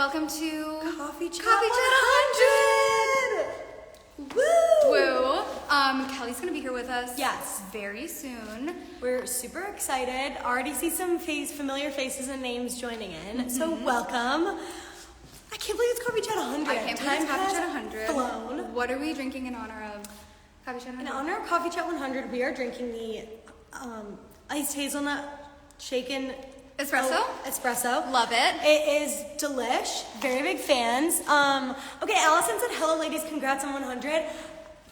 Welcome to Coffee Chat 100! Woo! Kelly's gonna be here with us. Yes. Very soon. We're super excited. Already see some familiar faces and names joining in. So welcome. I can't believe it's Coffee Chat 100. I can't believe it's Coffee has Chat 100. flown. What are we drinking in honor of Coffee Chat 100? In honor of Coffee Chat 100, we are drinking the iced hazelnut shaken Espresso? Espresso. Love it. It is delish. Very big fans. Okay, Allison said, hello ladies, congrats on 100.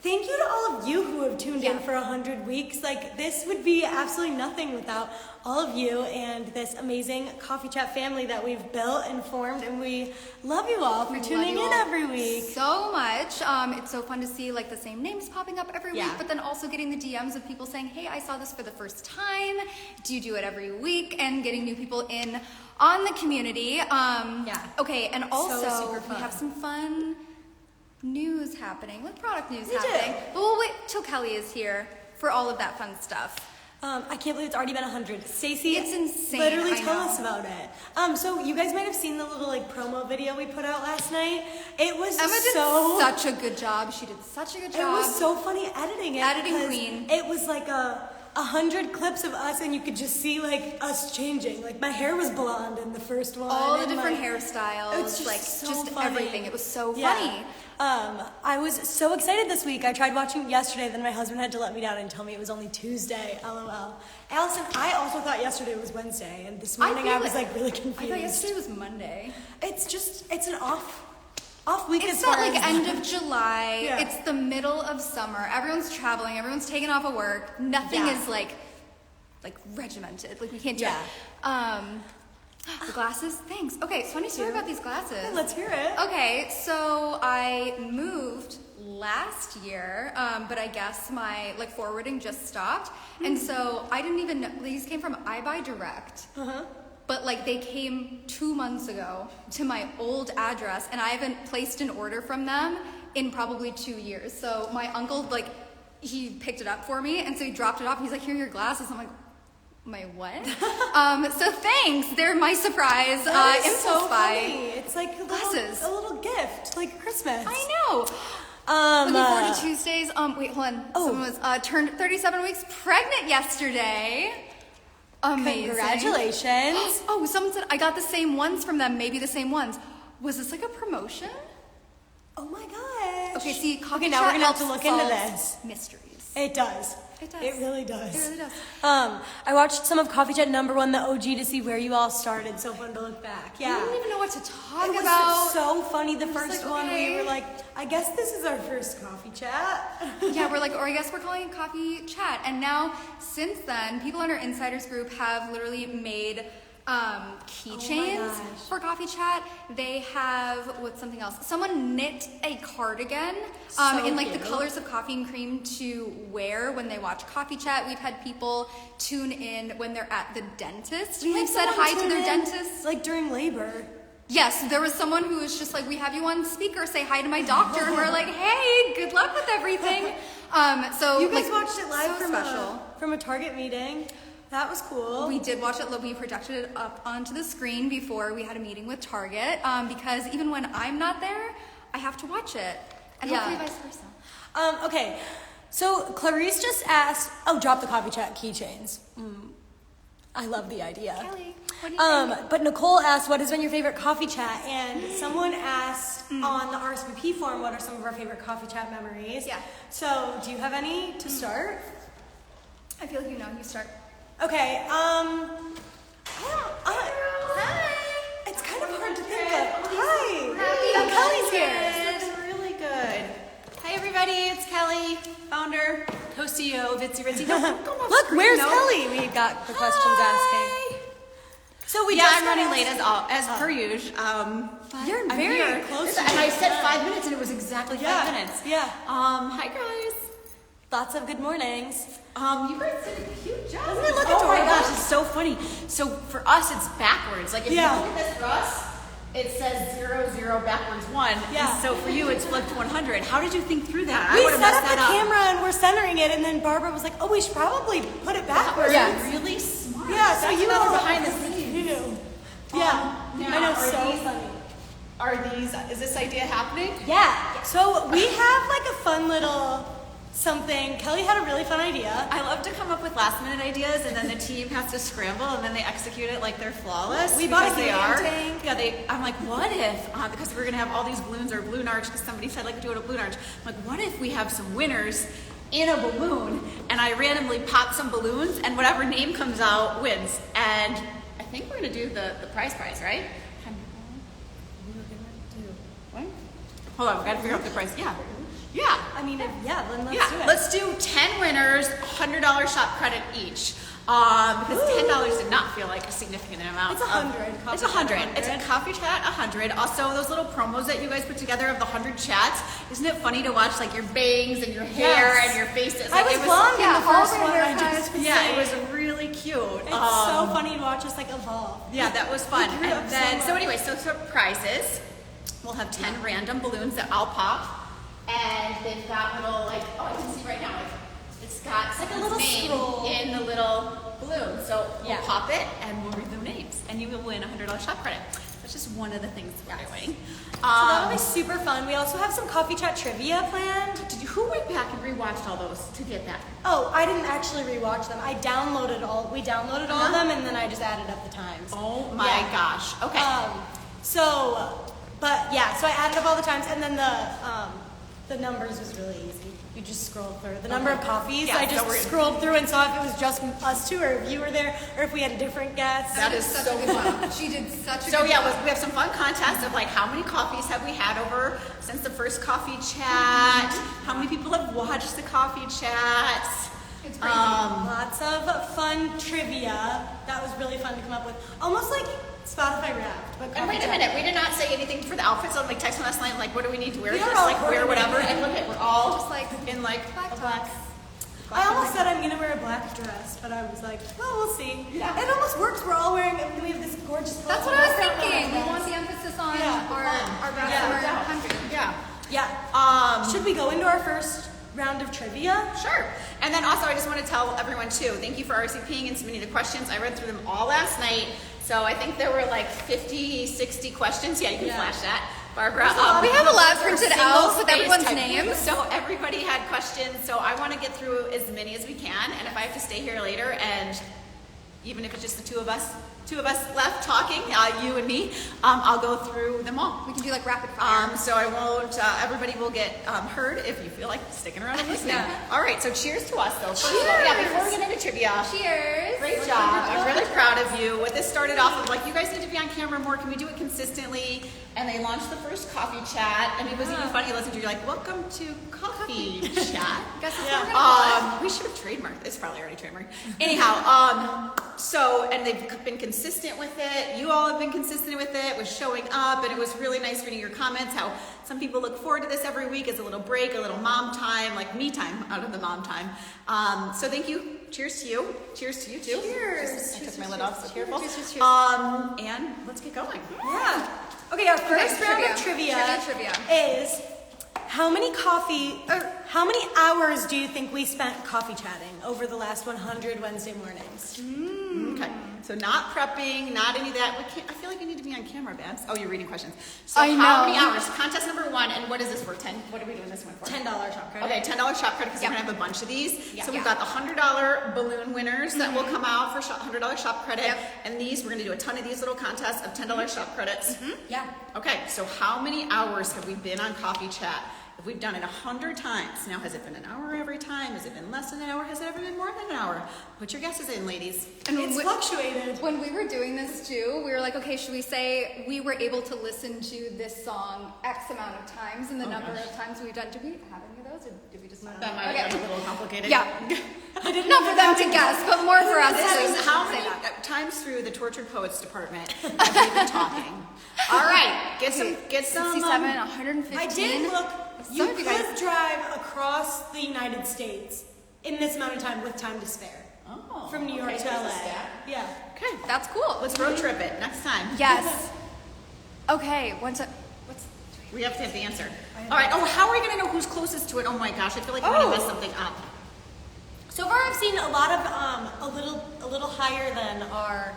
Thank you to all of you who have tuned in for 100 weeks. Like, this would be absolutely nothing without all of you and this amazing Coffee Chat family that we've built and formed, and we love you all for tuning in every week. So much. It's so fun to see like the same names popping up every week, but then also getting the DMs of people saying, hey, I saw this for the first time. Do you do it every week? And getting new people in on the community. Okay, and also we have some fun news happening, like product news happening. But we'll wait till Kelly is here for all of that fun stuff. I can't believe it's already been 100. Stacey, it's insane. Literally tell us about it. So you guys might have seen the little like promo video we put out last night. It was Emma did such a good job. She did such a good job. It was so funny editing it. Editing queen. It was like 100 clips of us, and you could just see like us changing. Like my hair was blonde in the first one. All the different hairstyles. It's just funny. Everything. It was so funny. I was so excited this week. I tried watching it yesterday, then my husband had to let me down and tell me it was only Tuesday. LOL. Allison, I also thought yesterday was Wednesday, and this morning I was like really confused. I thought yesterday was Monday. It's an off week. It's not like end of July. Yeah. It's the middle of summer. Everyone's traveling. Everyone's taking off of work. Nothing is like regimented. Like we can't do it. The glasses? Thanks. Okay, so funny story about these glasses. Okay, let's hear it. Okay, so I moved last year, but I guess my forwarding just stopped. And so I didn't even know. These came from iBuyDirect. But they came 2 months ago to my old address, and I haven't placed an order from them in probably 2 years. So my uncle, he picked it up for me, and so he dropped it off, and he's like, here are your glasses. I'm like, my what? So thanks. They're my surprise. That is impulse so buy. Funny. It's like glasses. A little gift, like Christmas. I know. Looking forward to Tuesdays. Wait, hold on. Someone was turned 37 weeks pregnant yesterday. Amazing. Congratulations. Oh, someone said I got the same ones from them. Maybe the same ones. Was this like a promotion? Oh my gosh. Okay, see, Coffee Chat now we're gonna have to look into this. Mysteries. It does. It does. It really does. It really does. I watched some of Coffee Chat #1, the OG, to see where you all started. So fun to look back. Yeah. I didn't even know what to talk about. It was so funny. The first one, we were like, I guess this is our first Coffee Chat. Yeah, we're like, or I guess we're calling it Coffee Chat. And now, since then, people in our insiders group have literally made keychains for Coffee Chat. They have something else. Someone knit a cardigan in the colors of coffee and cream to wear when they watch Coffee Chat. We've had people tune in when they're at the dentist. We've said hi to their dentist. Like during labor. Yes, there was someone who was just like, we have you on speaker, say hi to my doctor. And we're like, hey, good luck with everything. So you guys watched it live so from a Target meeting. That was cool. We did watch it. We projected it up onto the screen before we had a meeting with Target because even when I'm not there, I have to watch it. And hopefully vice versa. Okay, so Clarice just asked, drop the Coffee Chat keychains. I love the idea. Kelly, what do you think? But Nicole asked, what has been your favorite Coffee Chat? And someone asked on the RSVP form, what are some of our favorite Coffee Chat memories? Yeah. So, do you have any to start? I feel like you start. Okay, hi. It's kind of hard to think of. Hi. Kelly's here. It's really good. Hi everybody, it's Kelly, founder, co-CEO of Itsy Ritzy. Look, where's Kelly? We got the questions asking. So I'm running late as per usual. You're very close. And I said 5 minutes, and it was exactly 5 minutes. Yeah. Hi guys. Lots of good mornings. You guys did a cute job. Doesn't it look adorable? Oh my adorable? gosh, it's so funny. So for us, it's backwards. Like if you look at this for us, it says 0, 0, backwards 1. Yeah. And so for you, it's flipped 100. How did you think through that? We set up the camera and we're centering it, and then Barbara was like, "Oh, we should probably put it backwards." Yeah, really smart. Yeah, so that's you another all behind the scenes. Yeah, I know, so funny. is this idea happening? Yeah. So we have like a fun little something. Kelly had a really fun idea. I love to come up with last minute ideas and then the team has to scramble and then they execute it like they're flawless. We bought a because they helium are. tank. Yeah, I'm like, what if, because we're gonna have all these balloons or balloon arch, because somebody said like do it a balloon arch. I'm like, what if we have some winners in a balloon and I randomly pop some balloons and whatever name comes out wins. And I think we're gonna do the prize, right? What? Hold on, we gotta figure out the price. Yeah. Yeah. I mean, then let's Yeah, do it. let's do 10 winners, $100 shop credit each. Because $10 did not feel like a significant amount. It's 100. It's 100. It's a coffee chat 100. Also, those little promos that you guys put together of the 100 chats. Isn't it funny to watch like your bangs and your hair Yes. and your faces? I Like, was blonde in the all first of our one. I haircuts. just was Yeah, it was saying. really cute. It's so funny to watch us like evolve. Yeah, that was fun. We grew up And so then, much. so anyway, so prizes. We'll have 10 random balloons that I'll pop. And they've got little, like, oh, I can see right now, like, it's got Like a someone's little name scroll. in the little balloon. So we'll Yeah. pop it and we'll read their names. And you will win a $100 shop credit. That's just one of the things we're doing. So that'll be super fun. We also have some coffee chat trivia planned. Who went back and rewatched all those to get that? Oh, I didn't actually rewatch them. We downloaded all of them, and then I just added up the times. Oh my Yeah. gosh. Okay. But yeah, so I added up all the times, and then the numbers was really easy. You just scroll through the number of coffees. Yeah, I so just we're- scrolled through and saw if it was just us two, or if you were there, or if we had a different guest. That is such so a good one. She did such a So good yeah, job. we have some fun contests of like how many coffees have we had over since the first coffee chat? How many people have watched the coffee chats? It's crazy. Lots of fun trivia. That was really fun to come up with. Almost like Spotify Wrapped, but And coffee wait a chat. minute, we did not say anything for the outfits. I'm like texting last night, like, what do we need to wear? We are Just all like wear whatever. coordinated. And look at, we're all Just like in like black a black. tops. I almost said I'm gonna wear a black dress, but I was like, well, we'll see. Yeah. It almost works. We're all wearing. We have this gorgeous. That's what I was background thinking. We on want the emphasis on Yeah, our best Yeah. of our country. Yeah. Yeah. Should we go into our first round of trivia? Sure. And then also, I just want to tell everyone too, thank you for RSVPing and submitting the questions. I read through them all last night. So I think there were like 50, 60 questions. Yeah, you can Yeah. flash that, Barbara. We have a lot those are printed single out with space everyone's type. names. So everybody had questions. So I want to get through as many as we can. And if I have to stay here later, and even if it's just the two of us left talking, you and me, I'll go through them all. We can do like rapid fire. So I won't, everybody will get heard if you feel like sticking around and listening. Yeah. All right, so cheers to us though. First of all, yeah, before we get into trivia, Cheers. great job. I'm really proud of you. What this started off with, like, you guys need to be on camera more. Can we do it consistently? And they launched the first coffee chat, and it was even funny listening to you. You're like, welcome to coffee chat. Guess that's what we're gonna call it. We should have trademarked. It's probably already trademarked. Anyhow, and they've been consistent with it. You all have been consistent with it, with showing up, and it was really nice reading your comments. How some people look forward to this every week as a little break, a little mom time, like me time out of the mom time. So thank you. Cheers to you. Cheers to you too. Cheers. I took my lid off, so careful. Cheers, cheers, cheers. And let's get going. Yeah. Okay, our first round of trivia. trivia is how many hours do you think we spent coffee chatting over the last 100 Wednesday mornings? Okay. So not prepping, not any of that. I feel like we need to be on camera, Babs. Oh, you're reading questions. So I how know. many hours? Contest number 1, and what is this for? 10? What are we doing this one for? $10 shop credit. Okay, $10 shop credit because Yeah. we're gonna have a bunch of these. Yeah. So we've Yeah. got the $100 balloon winners that will come out for $100 shop credit. Yep. And these, we're gonna do a ton of these little contests of $10 shop credits. Yeah. Okay, so how many hours have we been on Coffee Chat? If we've done it 100 times, now has it been an hour every time? Has it been less than an hour? Has it ever been more than an hour? Put your guesses in, ladies. And It's when- fluctuated. When we were doing this too, we were like, okay, should we say we were able to listen to this song X amount of times and the number of times we've done? Did we have any of those or did we just not? That might have been a little complicated. Yeah. Not for them to guess, but more for us This to is how say many that. times through the Tortured Poets department have we been talking? All right, get some. 67, 115. I did look. Some You of you could guys- drive across the United States in this amount of time with time to spare. Oh, From New York okay, to there's a LA. stat. Yeah. Okay, That's cool. let's road trip it next time. Yes. Okay, what's We have to have the answer. All right. Oh, how are we gonna know who's closest to it? Oh my gosh, I feel like I'm gonna mess something up. So far, I've seen a lot of a little higher than our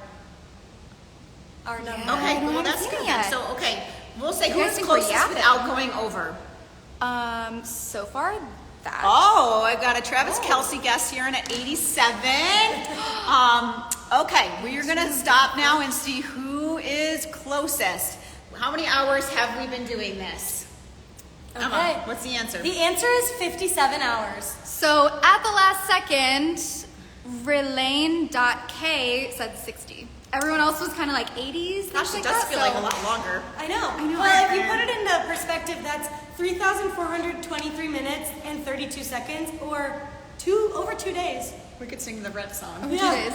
number. Yeah. I Okay, don't well have that's seen good it then. yet. So okay, We'll say You guys who's think we're closest yapping? without going over. So far that. Oh, I got a Travis Kelsey guest here in at 87. Okay, we're gonna stop now and see who is closest. How many hours have we been doing this? Emma, Okay. what's the answer? The answer is 57 hours. So at the last second, Relaine.k said 60. Everyone else was kind of like 80s. Gosh, things it does that, feel so- like a lot longer. I know. know. Well, if you put it into perspective, that's 3,423 minutes and 32 seconds, or over 2 days. We could sing the Red song. Over 2 Yeah. days.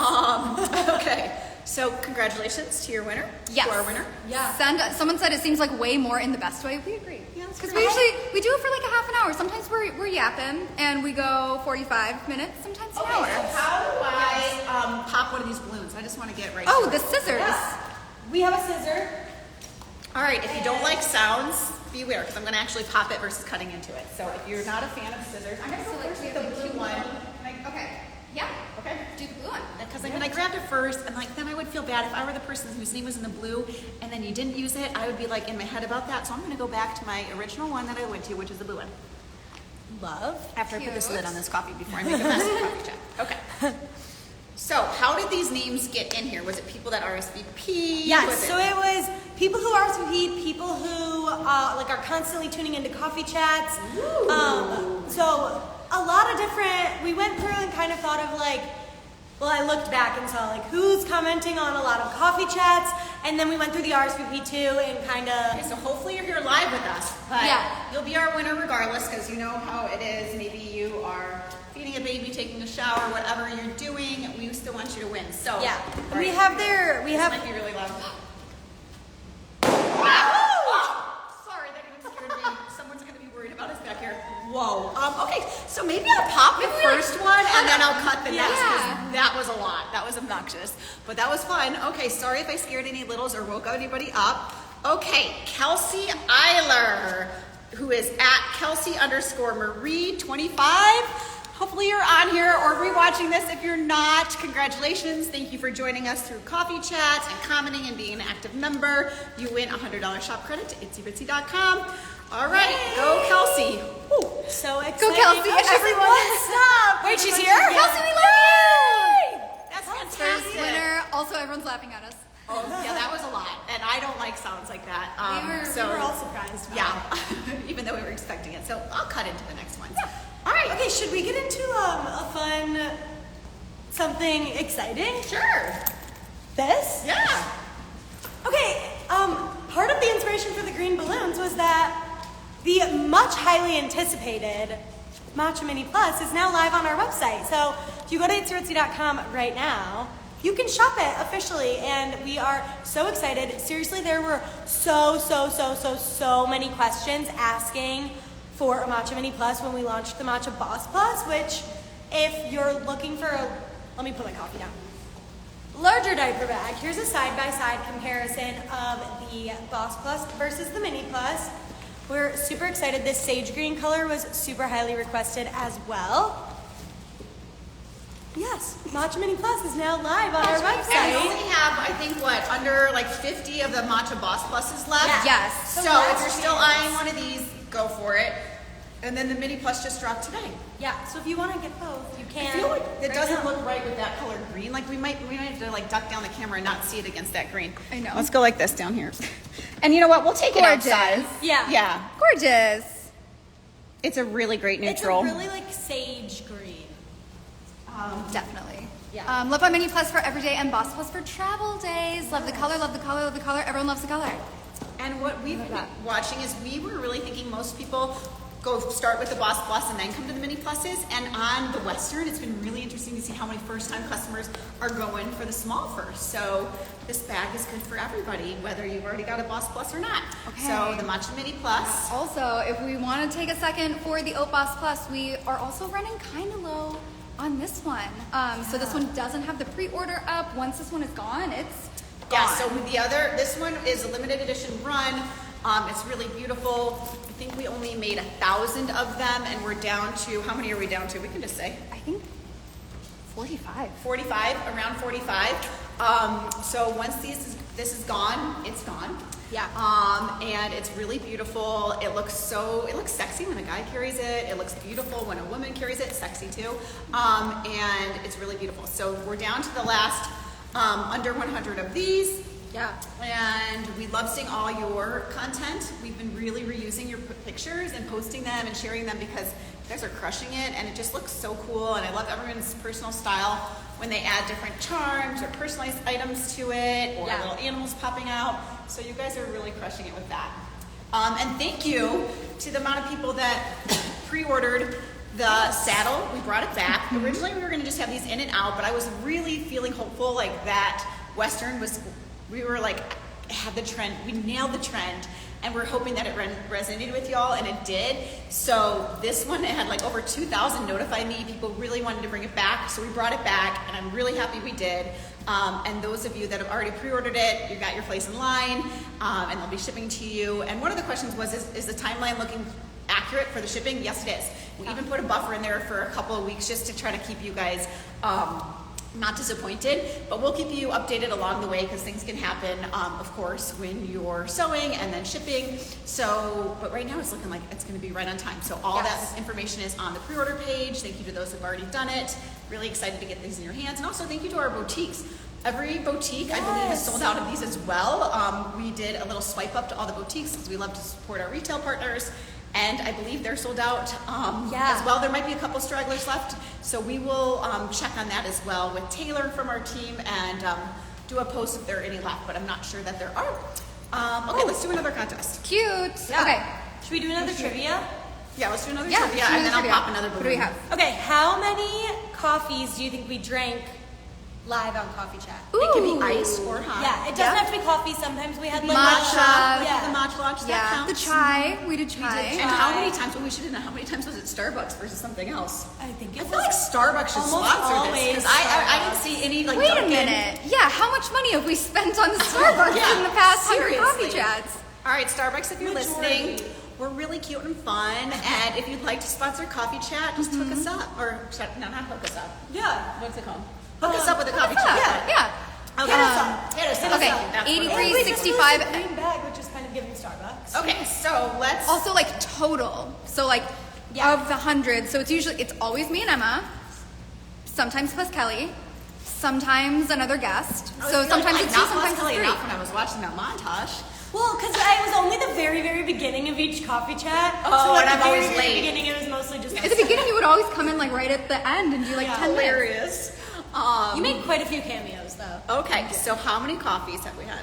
Okay, so congratulations to your winner. Yes. To our winner. Yeah. Someone said it seems like way more in the best way. We agree. Yeah, that's Because great. we do it for like a half an hour. Sometimes we're yapping and we go 45 minutes. Sometimes an Okay, hour. so how do I pop one of these balloons? I just want to get right Oh, to the it. scissors. Yeah. We have a scissor. All right, if you don't like sounds, beware, because I'm going to actually pop it versus cutting into it. So if you're not a fan of scissors, I'm going to go first with the blue one. Okay. Yeah. Okay. Do the blue one. Because when I grabbed it first, and like then I would feel bad if I were the person whose name was in the blue, and then you didn't use it. I would be like in my head about that. So I'm going to go back to my original one that I went to, which is the blue one. Love. After I put this Cute. lid on this coffee before I make a mess of the coffee chat. Okay. So how did these names get in here? Was it people that RSVP? Yes, Was so it was people who RSVP, people who like are constantly tuning into coffee chats. So a lot of different. We went through and kind of thought of like, well, I looked back and saw like who's commenting on a lot of coffee chats, and then we went through the RSVP too and kind Okay, of. so hopefully you're here live with us. But Yeah. you'll be our winner regardless, because you know how it is. Maybe you are feeding a baby, taking a shower, whatever you're doing. We still want you to win. So Yeah, all we right. have their we This have. might be really loud. Sorry, that even scared me. Someone's gonna be worried about us back here. Whoa. Okay, so maybe I'll pop the first one and then I'll cut the next. 'Cause Yeah. that was a lot. That was obnoxious, but that was fun. Okay, sorry if I scared any littles or woke anybody up. Okay, Kelsey Eiler, who is at Kelsey_Marie25. Hopefully you're on here or rewatching this. If you're not, congratulations. Thank you for joining us through coffee chats and commenting and being an active member. You win a $100 shop credit to itsybitsy.com. All right, go Kelsey. Ooh, so exciting! Go, Kelsey, Oh, she's everyone. like, stop! Wait, she's Everyone's here? here. Kelsey, we love you! That's First fantastic. winner. Also, everyone's laughing at us. Oh, yeah, that was a lot. And I don't like sounds like that. We were all surprised. By yeah, it. even though we were expecting it. So I'll cut into the next one. All right. Okay, should we get into a fun something exciting? Sure. This? Yeah. Okay, part of the inspiration for the green balloons was that the much highly anticipated Matcha Mini Plus is now live on our website. So if you go to itsyritsy.com right now, you can shop it officially, and we are so excited. Seriously, there were so many questions asking for a Matcha Mini Plus when we launched the Matcha Boss Plus, which if you're looking for let me put my coffee down. Larger diaper bag. Here's a side-by-side comparison of the Boss Plus versus the Mini Plus. We're super excited. This sage green color was super highly requested as well. Yes, Matcha Mini Plus is now live on our And we website. only have, I think, under like 50 of the Matcha Boss Pluses left. Yeah. Yes. So if you're still eyeing one of these, go for it. And then the Mini Plus just dropped today. Yeah, so if you want to get both, you can. I feel like it right doesn't now. look right with that color green. Like we might have to like duck down the camera and not see it against that green. I know. Let's go like this down here. And you know what? We'll take it Gorgeous. outside. Yeah. Yeah. Gorgeous. It's a really great It's neutral. a really like sage green. Definitely. Yeah. Love my Mini Plus for everyday and Boss Plus for travel days. Love the color, love the color, love the color. Everyone loves the color. And what we've been watching is we were really thinking most people go start with the Boss Plus and then come to the Mini Pluses. And on the Western, it's been really interesting to see how many first-time customers are going for the small first. So this bag is good for everybody, whether you've already got a Boss Plus or not. Okay. So the Matcha Mini Plus. Also, if we want to take a second for the Oat Boss Plus, we are also running kind of low on this one. So this one doesn't have the pre-order up. Once this one is gone, it's Yeah, gone. so with the other, this one is a limited edition run. It's really beautiful. I think we only made 1,000 of them, and we're down to, how many are we down to? We can just say I think 45. 45, around 45. So once this is gone, it's gone. Yeah. And it's really beautiful. It looks sexy when a guy carries it. It looks beautiful when a woman carries it. Sexy too. And it's really beautiful. So we're down to the last under 100 of these. Yeah. And we love seeing all your content. We've been really reusing your pictures and posting them and sharing them because you guys are crushing it and it just looks so cool. And I love everyone's personal style when they add different charms or personalized items to it or little animals popping out. So you guys are really crushing it with that. And thank you to the amount of people that pre-ordered the saddle. We brought it back. Originally we were going to just have these in and out, but I was really feeling hopeful like that Western was, we were like, had the trend, we nailed the trend, and we're hoping that it resonated with y'all, and it did. So this one, it had like over 2,000 notify me. People really wanted to bring it back, so we brought it back, and I'm really happy we did. And those of you that have already pre-ordered it, you got your place in line, and they'll be shipping to you. And one of the questions was, is the timeline looking accurate for the shipping? Yes, it is. We even put a buffer in there for a couple of weeks just to try to keep you guys not disappointed, but we'll keep you updated along the way because things can happen, of course, when you're sewing and then shipping. So, but right now it's looking like it's going to be right on time. So all that information is on the pre-order page. Thank you to those who've already done it. Really excited to get these in your hands. And also thank you to our boutiques. Every boutique, I believe, is sold out of these as well. We did a little swipe up to all the boutiques because we love to support our retail partners. And I believe they're sold out as well. There might be a couple stragglers left. So we will check on that as well with Taylor from our team and do a post if there are any left, but I'm not sure that there are. Okay, let's do another contest. Cute. Yeah. Okay. Should we do another trivia? Yeah, let's do another Yeah, trivia let's do and then another I'll trivia. pop another balloon. What do we have? Okay, how many coffees do you think we drank live on Coffee Chat? It can be Ooh. iced or hot. Yeah, it doesn't have to be coffee. Sometimes we had like Matcha. Yeah. The matcha launch, that Yeah, the counts. chai. We did chai. And how many times, well, we should have known how many times was it Starbucks versus something else? I think it I was feel like Starbucks should almost sponsor this always because I didn't see any like Wait Dunkin'. a minute. Yeah, how much money have we spent on the Starbucks in the past 100 coffee seriously. chats? All right, Starbucks, if you're Majority. listening, we're really cute and fun. And if you'd like to sponsor Coffee Chat, just hook us up. Or, no, not hook us up. Yeah. What's it called? Hook us up with a Coffee Yeah, Chat. yeah. Okay. Hit us up. Hit us Okay, up. That's what it 83, is. We just 65. lose the green bag, which is kind of giving Starbucks. Okay, so let's. Also, like total. So, like, of the 100, so it's always me and Emma, sometimes plus Kelly, sometimes another guest. So sometimes it's two, sometimes it's Kelly three. enough when I was watching that montage. Well, because I was only the very, very beginning of each coffee chat. Oh, so like and I'm the very, always very late. beginning, it was mostly just At the beginning, you would always come in like right at the end and do like 10 minutes. Hilarious. You made quite a few cameos, though. Okay, so how many coffees have we had?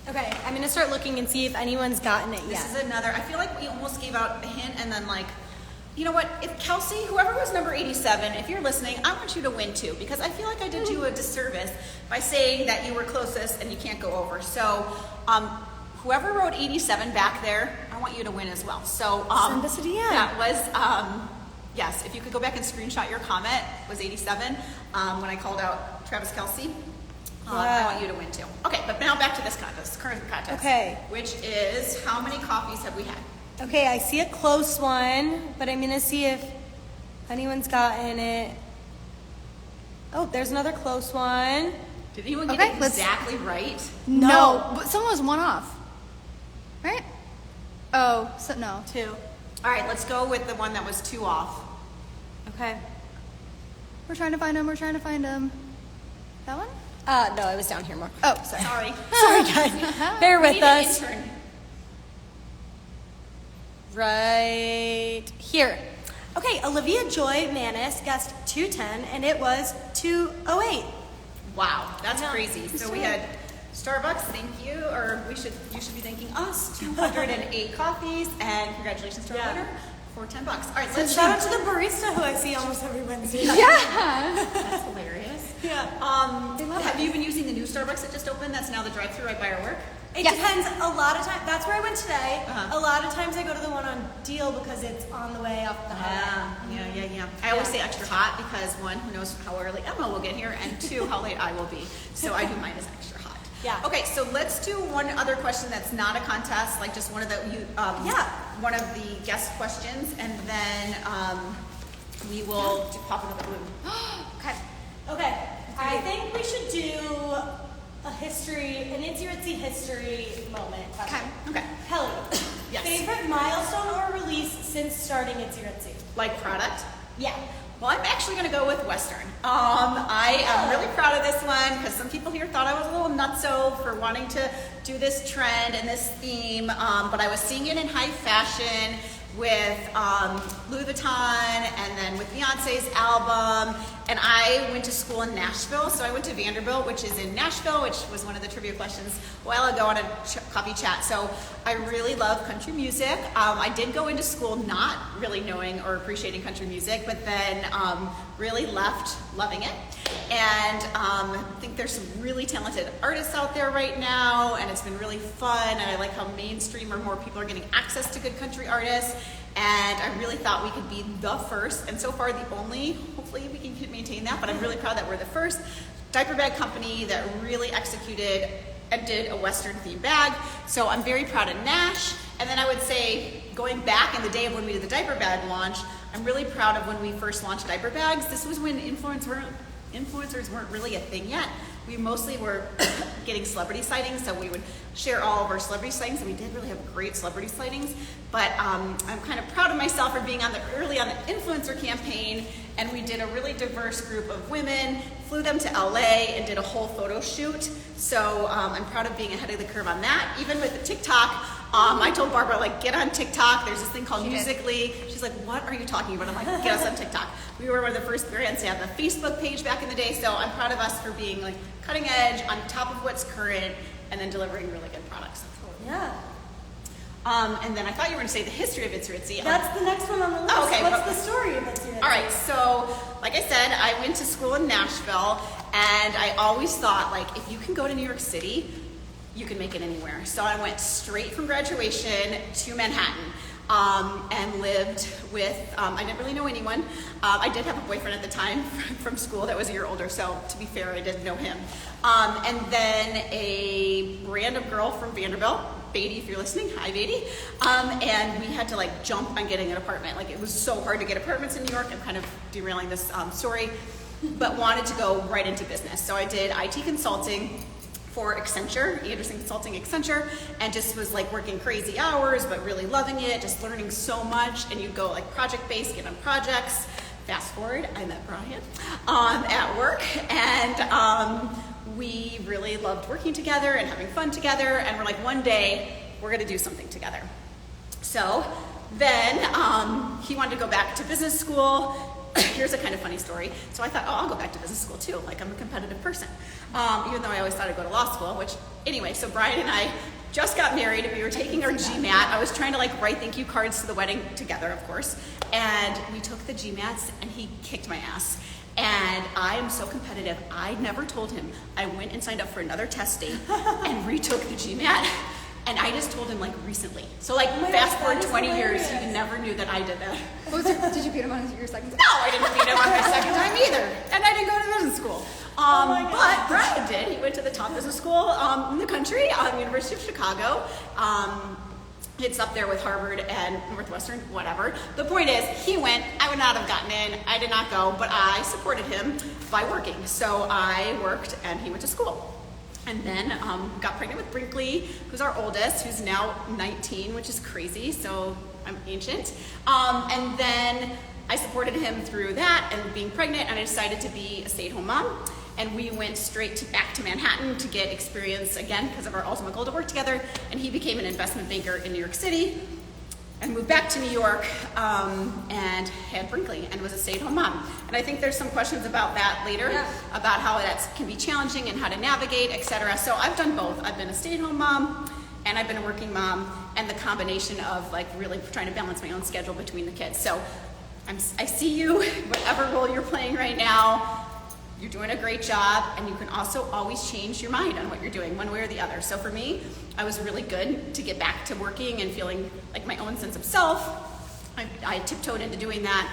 Okay, I'm gonna start looking and see if anyone's gotten it This yet. is another. I feel like we almost gave out a hint and then like, you know what? If Kelsey, whoever was number 87, if you're listening, I want you to win too because I feel like I did you a disservice by saying that you were closest and you can't go over. So, whoever wrote 87 back there, I want you to win as well. So, Send us a DM. That was yes. If you could go back and screenshot your comment, was 87 when I called out Travis Kelsey. I want you to win too. Okay, but now back to this contest, current contest. Okay. Which is how many coffees have we had? Okay, I see a close one, but I'm gonna see if anyone's gotten it. Oh, there's another close one. Did anyone get Okay, it let's- exactly right? No, but someone was one off. Right? Oh, so no. 2. All right, let's go with the one that was 2 off. Okay. We're trying to find him. We're trying to find him. That one? No, I was down here more. Oh, sorry. Sorry. Sorry, guys. Bear We with need an us. intern. Right here. Okay, Olivia Joy Manis guessed 210, and it was 208. Wow, that's I know. crazy. So we had Starbucks, thank you, or you should be thanking us, 208 coffees, and congratulations to our Yeah. winner for $10. All right, So let's shout out to the barista who I see almost every Wednesday. Yeah. That's hilarious. Yeah. Have you been using the new Starbucks that just opened? That's now the drive-through right by our work. It Yes. depends. A lot of times, that's where I went today. Uh-huh. A lot of times I go to the one on Deal because it's on the way off the highway. Yeah. I always say extra hot because one, who knows how early Emma will get here, and two, how late I will be. So I do mine as extra hot. Yeah. Okay, so let's do one other question that's not a contest, like just one of the one of the guest questions, and then we will pop another balloon. Okay. Okay. I think we should do an Itsy Ritsy history moment. Okay. Kelly, Yes. favorite milestone or release since starting Itsy Ritsy? Like product? Yeah. Well, I'm actually going to go with Western. I am really proud of this one because some people here thought I was a little nutso for wanting to do this trend and this theme, but I was seeing it in high fashion with Louis Vuitton and then with Beyonce's album. And I went to school in Nashville, so I went to Vanderbilt, which is in Nashville, which was one of the trivia questions a while ago on a coffee chat. So I really love country music. I did go into school not really knowing or appreciating country music, but then really left loving it. And I think there's some really talented artists out there right now, and it's been really fun, and I like how mainstream or more people are getting access to good country artists. And I really thought we could be the first, and so far the only, hopefully we can maintain that, but I'm really proud that we're the first diaper bag company that really executed and did a Western themed bag. So I'm very proud of Nash. And then I would say, going back in the day of when we did the diaper bag launch, I'm really proud of when we first launched diaper bags. This was when influencers weren't really a thing yet. We mostly were getting celebrity sightings, so we would share all of our celebrity sightings, and we did really have great celebrity sightings. But I'm kind of proud of myself for being early on the influencer campaign, and we did a really diverse group of women, flew them to LA, and did a whole photo shoot. So I'm proud of being ahead of the curve on that. Even with the TikTok, I told Barbara, like, get on TikTok. There's this thing called Musical.ly. She's like, what are you talking about? I'm like, get us on TikTok. We were one of the first brands to have a Facebook page back in the day, so I'm proud of us for being like cutting edge, on top of what's current, and then delivering really good products. Yeah. And then I thought you were going to say the history of Itsy Ritsy. That's the next one on the list. Oh, okay. What's the story of Itsy Ritsy? All right, so like I said, I went to school in Nashville, and I always thought, like, if you can go to New York City, you can make it anywhere. So I went straight from graduation to Manhattan. And lived with, I didn't really know anyone. I did have a boyfriend at the time from school that was a year older, so to be fair, I didn't know him. And then a random girl from Vanderbilt, Beatty, if you're listening, hi Beatty. And we had to like jump on getting an apartment. Like it was so hard to get apartments in New York. I'm kind of derailing this story, but wanted to go right into business. So I did IT consulting for Accenture, Anderson Consulting Accenture, and just was like working crazy hours, but really loving it, just learning so much. And you go like project-based, get on projects. Fast forward, I met Brian at work, and we really loved working together and having fun together. And we're like, one day we're gonna do something together. So then he wanted to go back to business school. Here's a kind of funny story. So I thought, oh, I'll go back to business school too. Like I'm a competitive person. Even though I always thought I'd go to law school, which anyway, so Brian and I just got married and we were taking our GMAT. I was trying to like write thank you cards to the wedding together, of course. And we took the GMATs and he kicked my ass. And I am so competitive. I never told him. I went and signed up for another test date and retook the GMAT. And I just told him like recently. So like fast forward 20 years, he never knew that I did that. Did you beat him on your second time? No, I didn't beat him on my second time either. And I didn't go to business school. But Brian did. He went to the top business school in the country, University of Chicago. It's up there with Harvard and Northwestern, whatever. The point is, he went. I would not have gotten in. I did not go, but I supported him by working. So I worked and he went to school. And then got pregnant with Brinkley, who's our oldest, who's now 19, which is crazy, so I'm ancient. And then I supported him through that and being pregnant, and I decided to be a stay-at-home mom. And we went back to Manhattan to get experience again because of our ultimate goal to work together. And he became an investment banker in New York City and moved back to New York and had Brinkley and was a stay-at-home mom. And I think there's some questions about that later, about how that can be challenging and how to navigate, etc. So I've done both. I've been a stay-at-home mom and I've been a working mom, and the combination of like really trying to balance my own schedule between the kids. So I see you, whatever role you're playing right now. You're doing a great job, and you can also always change your mind on what you're doing one way or the other. So for me, I was really good to get back to working and feeling like my own sense of self. I tiptoed into doing that.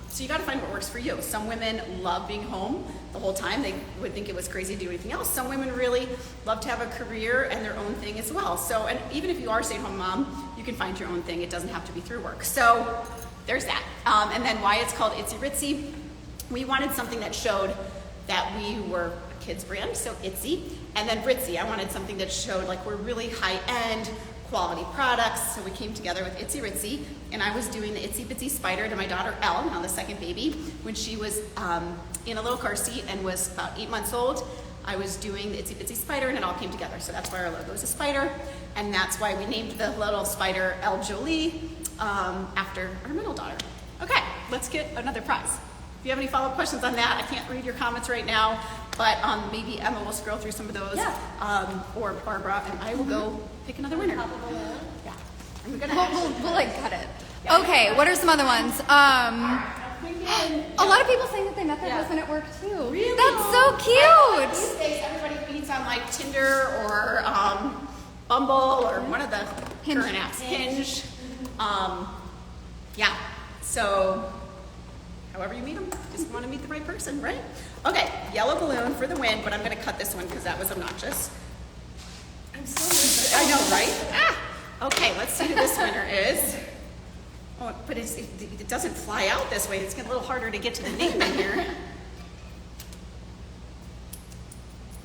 So you gotta find what works for you. Some women love being home the whole time. They would think it was crazy to do anything else. Some women really love to have a career and their own thing as well. So, and even if you are a stay-at-home mom, you can find your own thing. It doesn't have to be through work. So there's that. And then why it's called Itsy Ritsy. We wanted something that showed that we were kids brand, so Itsy. And then Ritzy, I wanted something that showed like we're really high-end quality products. So we came together with Itsy Ritzy, and I was doing the Itsy Bitsy Spider to my daughter Elle, now the second baby, when she was in a little car seat and was about 8 months old. I was doing the Itsy Bitsy Spider, and it all came together. So that's why our logo is a spider, and that's why we named the little spider Elle Jolie after our middle daughter. Okay, let's get another prize. If you have any follow-up questions on that, I can't read your comments right now, but maybe Emma will scroll through some of those, or Barbara, and I will go pick another winner. Yeah, I'm gonna. We'll like cut it. Okay, what are some other ones? A lot of people saying that they met their husband at work too. Really? That's so cute. These days, everybody meets on like Tinder or Bumble or one of the current apps, Hinge. Yeah. So, however you meet them, just want to meet the right person, right? Okay, yellow balloon for the win, but I'm going to cut this one because that was obnoxious. I'm so nervous. I know, right? Ah! Okay, let's see who this winner is. Oh, but it doesn't fly out this way. It's getting a little harder to get to the name in here.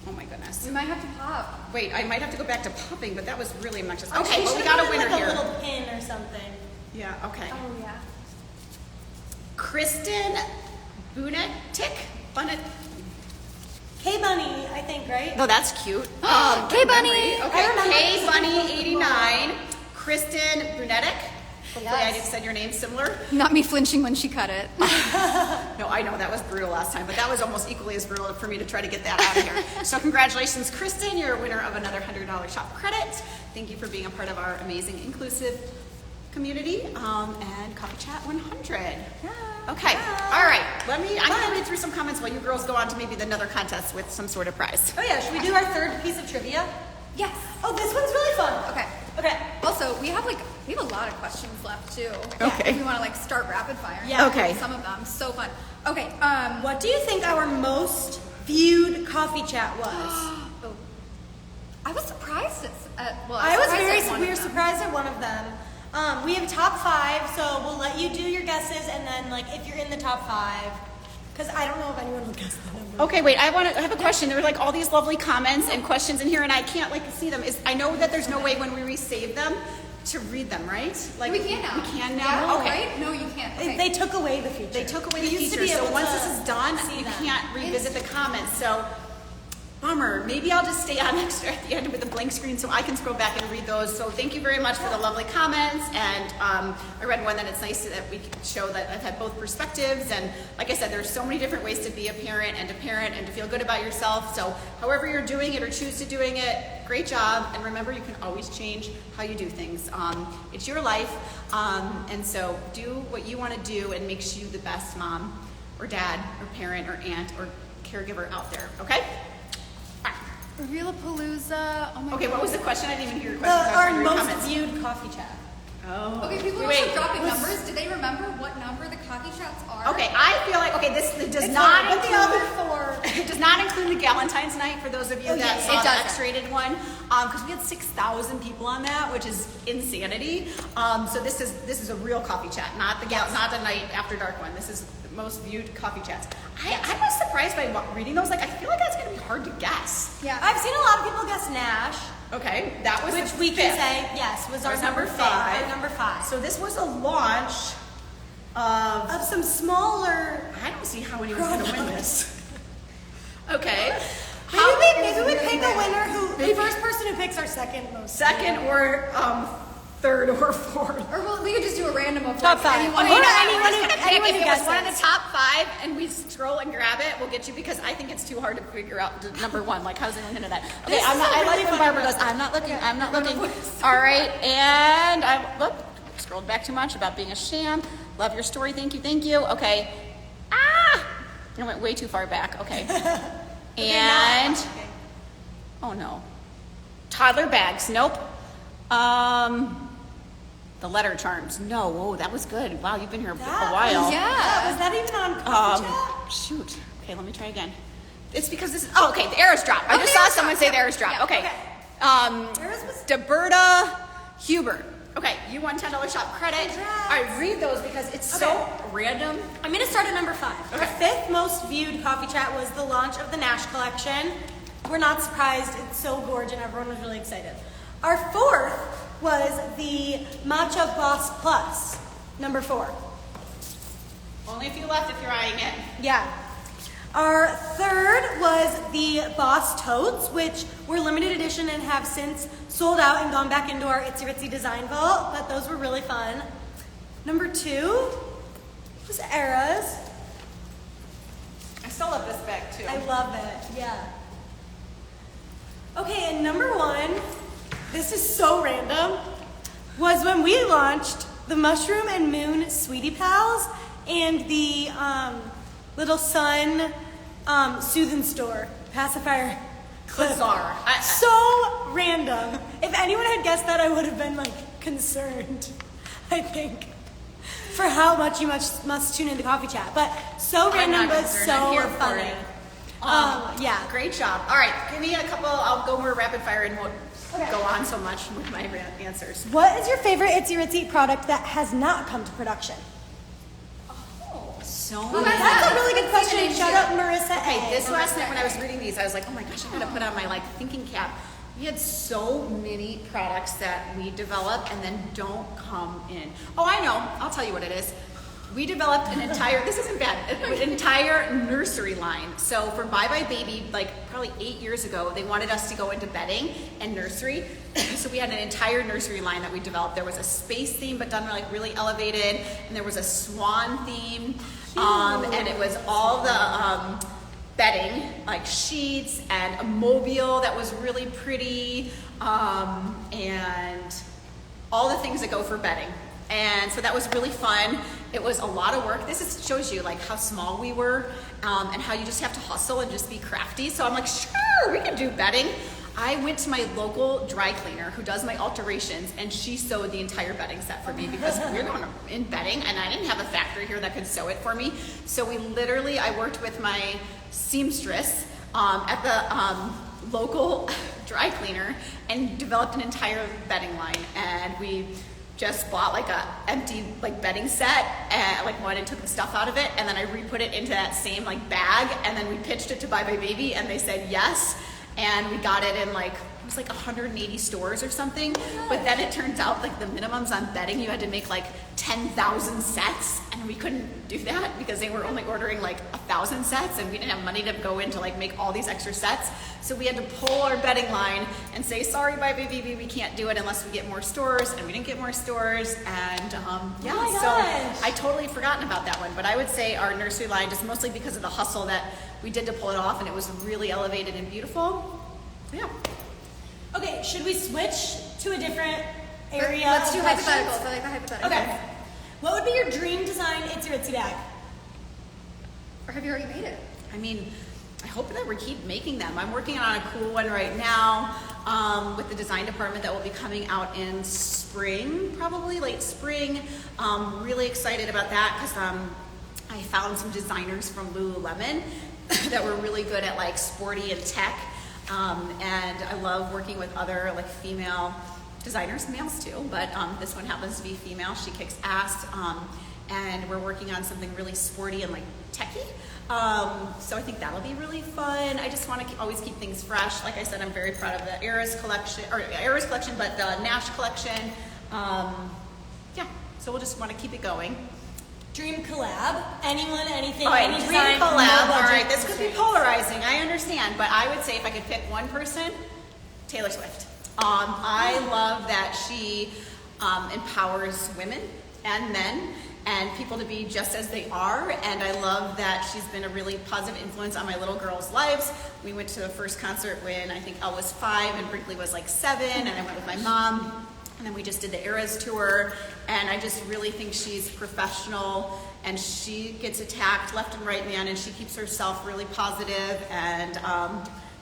Oh my goodness. We might have to pop. Wait, I might have to go back to popping, but that was really obnoxious. Oh, Okay, she well, we should've got a done, winner like here. a little pin or something. Yeah, okay. Oh yeah. Kristen Bunetic? K-Bunny, I think, right? No, that's cute. Hey, Bunny. Okay, I remember K this Bunny 89. Kristen Bunetic. Hopefully I Yes. didn't said your name similar. Not me flinching when she cut it. No, I know that was brutal last time, but that was almost equally as brutal for me to try to get that out of here. So congratulations, Kristen. You're a winner of another $100 shop credit. Thank you for being a part of our amazing inclusive community and Coffee Chat 100. Okay, all right. I'm gonna read through some comments while you girls go on to maybe another contest with some sort of prize. Oh yeah, should we do our third piece of trivia? Yes. Oh, this one's really fun. Okay. Okay. Also, we have a lot of questions left too. Okay. If we want to like start rapid fire. Yeah. Okay. Some of them so fun. Okay. What do you think our most viewed coffee chat was? Oh. I was surprised at. Well, I was surprised very. at one We of were them. surprised at one of them. We have top 5, so we'll let you do your guesses, and then like if you're in the top 5, because I don't know if anyone will guess the number. Okay, wait. I have a question. There were like all these lovely comments and questions in here, and I can't like see them. I know that there's no way when we resave them to read them, right? Like We can now. We can now. Yeah, Okay. Right? No, you can't. Okay. They took away the feature. They took away the We used to feature, be so able once to this is done, see you them. can't revisit the comments. So, bummer. Maybe I'll just stay on extra at the end with a blank screen so I can scroll back and read those. So thank you very much for the lovely comments. And I read one that it's nice that we can show that I've had both perspectives. And like I said, there's so many different ways to be a parent and to feel good about yourself. So however you're doing it or choose to doing it, great job. And remember, you can always change how you do things. It's your life. And so do what you want to do and makes you the best mom or dad or parent or aunt or caregiver out there. Okay? Reelapalooza. Oh my Okay, God. what was the question? I didn't even hear your question. I was Our trying to read most comments. viewed coffee chat. Oh. Okay, people are Wait, also dropping what's- numbers. Do they remember what number the coffee chats are? Okay, I feel like this does It's not fine, but the include other 4. it does not include the Galentine's night for those of you Oh, that yes, saw it the doesn't. X-rated one, because we had 6,000 people on that, which is insanity. So this is a real coffee chat, not the night after dark one. This is the most viewed coffee chats. I was surprised by reading those. Like I feel like that's gonna be hard to guess. Yeah. I've seen a lot of people guess Nash, Okay, that was which the we can fifth. say yes was our Was number number 5. 5. Number 5. So this was a launch of. Of some smaller. I don't see how anyone's gonna win this. Okay. Maybe we pick a winner who the first person who picks our second most. Second or third or fourth. Or we could just do a random of Top like, 5. anyone. Or You know, anyone I'm just who- gonna pick anyone if who it was one of the guesses. top 5 and we scroll and grab it, we'll get you because I think it's too hard to figure out the number 1. Like how's anyone into that? Okay, This I is a like really when fun Barbara one. goes, I'm not looking. All right, and I scrolled back too much about being a sham. Love your story, thank you. Okay. I went way too far back. Okay. And oh no. Toddler bags, nope. The letter charms, no. Whoa, that was good. Wow, you've been here a while. Yeah. Was that even on coffee chat? Shoot. Okay, let me try again. It's because this is, okay, the arrows drop. I just the saw arrows someone drop. say the arrows drop. Yeah, Okay. Arrows was- Deberta Huber. Okay, you won $10 shop credit. Congrats. All right, read those because it's so random. I'm gonna start at number 5. Our Okay. 5th most viewed coffee chat was the launch of the Nash collection. We're not surprised, it's so gorgeous and everyone was really excited. Our 4th was the Matcha Boss Plus, number 4. Only a few left if you're eyeing it. Yeah. Our 3rd was the Boss Totes, which were limited edition and have since sold out and gone back into our Itsy Bitsy design vault, but those were really fun. Number 2 was Eras. I still love this bag too. I love it, yeah. Okay, and number 1, this is so random, was when we launched the Mushroom and Moon Sweetie Pals and the Little Sun Soothin' Store pacifier clip. Bizarre. So random. If anyone had guessed that, I would have been like concerned, I think, for how much you must tune into Coffee Chat. But so I'm random, not but concerned. so I'm here for funny. it. Yeah. Great job. All right, give me a couple. I'll go more rapid fire and won't Okay. go on so much with my answers. What is your favorite Itsy Bitsy product that has not come to production? So Who many. has That's a that? really good question. Thank Shout you. out Marissa Okay, A. this last night when I was reading these, I was like, oh my gosh, I gotta put on my like thinking cap. We had so many products that we develop and then don't come in. Oh, I know. I'll tell you what it is. We developed an entire, this isn't bad, an entire nursery line. So for Bye Bye Baby, like probably 8 years ago, they wanted us to go into bedding and nursery. So we had an entire nursery line that we developed. There was a space theme, but done like really elevated. And there was a swan theme. And it was all the bedding, like sheets and a mobile that was really pretty, and all the things that go for bedding. And so that was really fun. It was a lot of work. Shows you like how small we were, and how you just have to hustle and just be crafty. So I'm like, sure, we can do bedding. I went to my local dry cleaner who does my alterations, and she sewed the entire bedding set for me because we were going in bedding and I didn't have a factory here that could sew it for me. So I worked with my seamstress at the local dry cleaner and developed an entire bedding line. And we just bought like a empty like bedding set and like went and took the stuff out of it, and then I re-put it into that same like bag, and then we pitched it to Bye Bye Baby and they said yes. And we got it in like, it was like 180 stores or something. But then it turns out like the minimums on bedding, you had to make like 10,000 sets. And we couldn't do that because they were only ordering like 1,000 sets and we didn't have money to go in to like make all these extra sets. So we had to pull our bedding line and say, sorry, Bye Bye Baby, we can't do it unless we get more stores. And we didn't get more stores. And yeah, Oh my so gosh. I totally forgotten about that one. But I would say our nursery line, just mostly because of the hustle that we did to pull it off, and it was really elevated and beautiful. Yeah. Okay, should we switch to a different area? Let's do of questions? hypotheticals. I like the hypotheticals. Okay. What would be your dream design Itsy Bitsy bag? Or have you already made it? I mean, I hope that we keep making them. I'm working on a cool one right now with the design department that will be coming out in spring, probably late spring. Really excited about that because I found some designers from Lululemon that were really good at like sporty and tech. And I love working with other like female designers, males too, but this one happens to be female. She kicks ass. And we're working on something really sporty and like techy. So I think that'll be really fun. I just want to always keep things fresh. Like I said, I'm very proud of the Eras collection, but the Nash collection. Yeah, so we'll just want to keep it going. Dream collab? Anyone, anything, All right, any dream design? collab. No All right, budget this could be constraints. polarizing. I understand, but I would say if I could pick one person, Taylor Swift. I love that she empowers women and men and people to be just as they are, and I love that she's been a really positive influence on my little girls' lives. We went to the first concert when I think Elle was 5 and Brinkley was like 7, and I went with my mom. And then we just did the Eras tour, and I just really think she's professional, and she gets attacked left and right, man, and she keeps herself really positive, and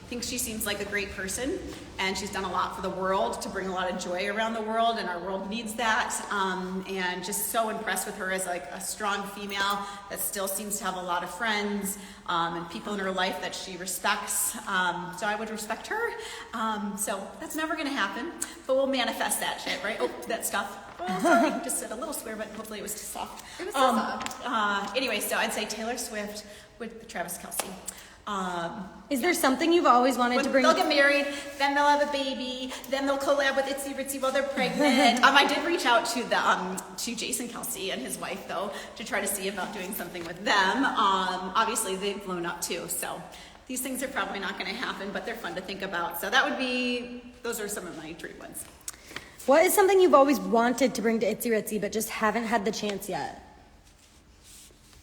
think she seems like a great person, and she's done a lot for the world to bring a lot of joy around the world, and our world needs that. And just so impressed with her as like a strong female that still seems to have a lot of friends and people in her life that she respects. So I would respect her. So that's never going to happen, but we'll manifest that shit, right? Oh, that stuff. Oh, sorry, just said a little swear, but hopefully it was too soft. It was too soft. Anyway, so I'd say Taylor Swift with Travis Kelce. Is there something you've always wanted to bring? They'll get married, then they'll have a baby, then they'll collab with Itsy Bitsy while they're pregnant. I did reach out to the to Jason Kelce and his wife though to try to see about doing something with them. Obviously they've blown up too, so these things are probably not going to happen, but they're fun to think about. So that would be, those are some of my dream ones. What is something you've always wanted to bring to Itsy Ritzy but just haven't had the chance yet?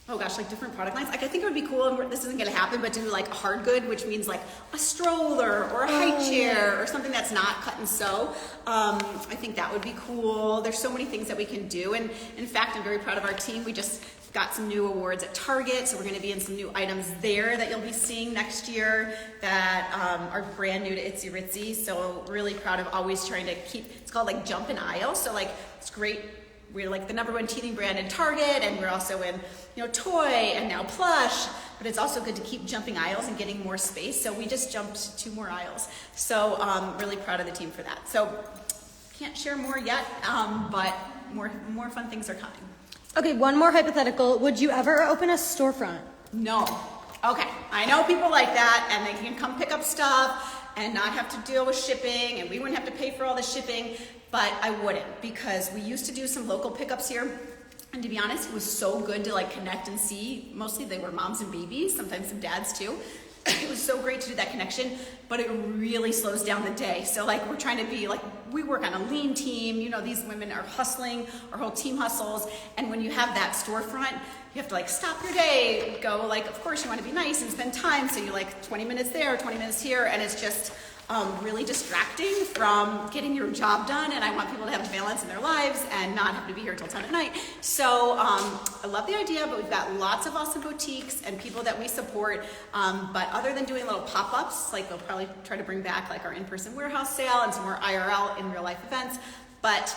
Oh gosh, like different product lines. Like I think it would be cool, and this isn't gonna happen, but do like hard good, which means like a stroller or a high chair or something that's not cut and sew. I think that would be cool. There's so many things that we can do, and in fact, I'm very proud of our team. We just got some new awards at Target, so we're gonna be in some new items there that you'll be seeing next year that are brand new to Itsy Ritzy. So really proud of always trying to keep, it's called like Jump in Aisle. So like, it's great. We're like the #1 teething brand in Target, and we're also in, toy and now plush, but it's also good to keep jumping aisles and getting more space. So we just jumped 2 more aisles. So really proud of the team for that. So can't share more yet, but more fun things are coming. Okay, one more hypothetical. Would you ever open a storefront? No. Okay, I know people like that, and they can come pick up stuff and not have to deal with shipping, and we wouldn't have to pay for all the shipping, but I wouldn't, because we used to do some local pickups here, and to be honest, it was so good to like connect and see. Mostly they were moms and babies, sometimes some dads too. It was so great to do that connection, but it really slows down the day. So like we're trying to be like, we work on a lean team, these women are hustling, our whole team hustles, and when you have that storefront, you have to like stop your day, go like, of course you want to be nice and spend time, so you're like 20 minutes there, 20 minutes here, and it's just really distracting from getting your job done, and I want people to have balance in their lives and not have to be here till 10 at night. So I love the idea, but we've got lots of awesome boutiques and people that we support, but other than doing little pop-ups, like we'll probably try to bring back like our in-person warehouse sale and some more IRL in real life events, but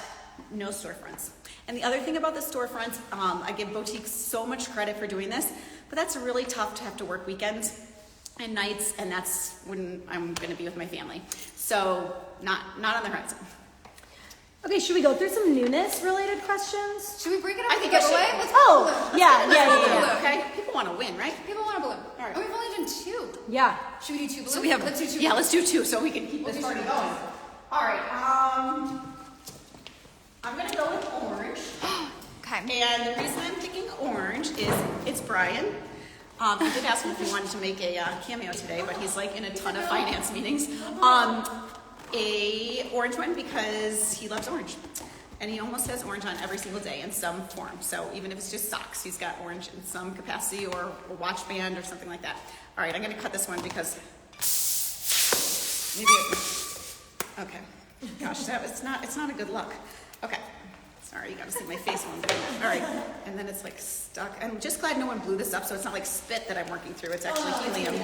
no storefronts. And the other thing about the storefronts, I give boutiques so much credit for doing this, but that's really tough to have to work weekends and nights, and that's when I'm going to be with my family. So not on the horizon. Okay, should we go through some newness related questions? Should we break it up I with think the I should. giveaway? Let's Oh, go balloon. yeah. Okay, people want to win, right? People want a balloon. All right. Oh, we've only done 2. Yeah. Should we do 2 balloons? So we have, Let's do 2. yeah, let's do 2 so we can keep We'll this do party 2 going. balloons. All right, I'm going to go with orange. Okay. And the reason I'm picking orange is it's Brian. I did ask him if he wanted to make a cameo today, but he's like in a ton of finance meetings. A orange one because he loves orange. And he almost has orange on every single day in some form. So even if it's just socks, he's got orange in some capacity, or a watch band or something like that. All right, I'm going to cut this one because okay. Gosh, it's not a good look. Okay. Sorry, you got to see my face one day. All right, and then it's like stuck. I'm just glad no one blew this up, so it's not like spit that I'm working through. It's actually helium.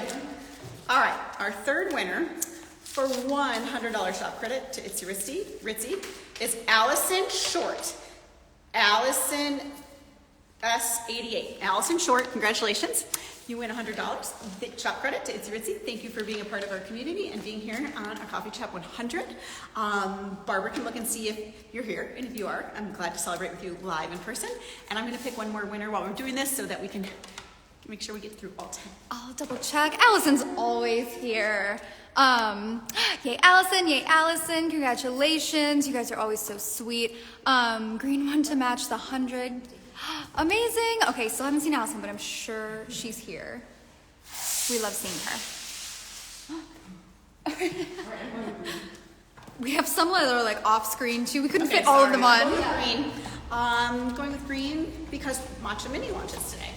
All right, our third winner for $100 shop credit to Itsy Ritzy is Allison Short. Allison S88. Allison Short, congratulations. You win $100 shop credit to Itsy Ritzy. Thank you for being a part of our community and being here on our Coffee Chat 100. Barbara can look and see if you're here, and if you are, I'm glad to celebrate with you live in person. And I'm going to pick one more winner while we're doing this so that we can make sure we get through all 10. I'll double check. Allison's always here. Yay, Allison. Yay, Allison. Congratulations. You guys are always so sweet. Green one to match the 100. Amazing. Okay, still haven't seen Allison, but I'm sure she's here. We love seeing her. We have some that are like off screen too. We couldn't fit all of them on. Going with green because Matcha Mini launches today.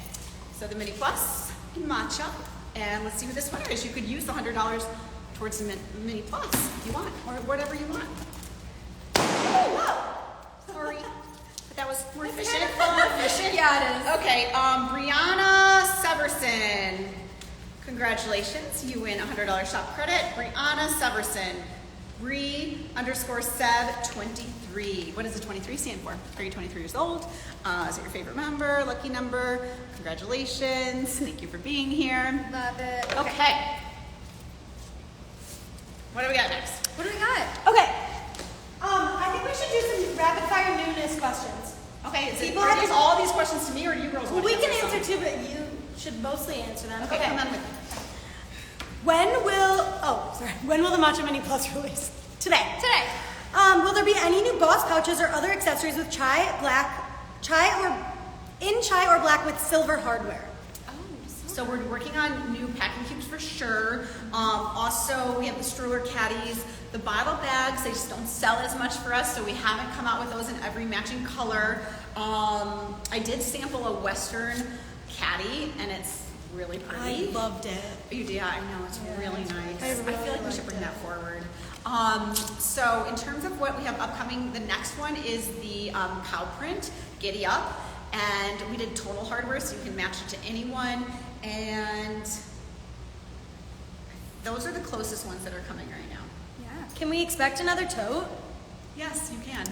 So the Mini Plus and Matcha. And let's see who this winner is. You could use the $100 towards the Mini Plus if you want, or whatever you want. Oh, whoa. Sorry. But that was more efficient. Yeah, it is. Okay, Brianna Severson. Congratulations, you win $100 shop credit. Brianna Severson, Bree_Seb23. What does the 23 stand for? Are you 23 years old? Is it your favorite number, lucky number? Congratulations, thank you for being here. Love it. Okay. What do we got next? What do we got? Okay. I think we should do some rapid fire newness questions. Okay, People are have these to- all these questions to me, or do you girls Well, want we to can some? answer too, but you should mostly answer them. Okay, come on with me. When will the Matcha Mini Plus release? Today. Today. Will there be any new Boss pouches or other accessories with chai or black with silver hardware? So we're working on new packing cubes for sure. Also, we have the stroller caddies, the bottle bags. They just don't sell as much for us, so we haven't come out with those in every matching color. I did sample a Western caddy, and it's really pretty. I loved it. You did, I know, it's really nice. I really feel like we should liked bring it. that forward. So in terms of what we have upcoming, the next one is the cow print, Giddy Up. And we did total hardware, so you can match it to anyone. And those are the closest ones that are coming right now. Yeah. Can we expect another tote? Yes, you can.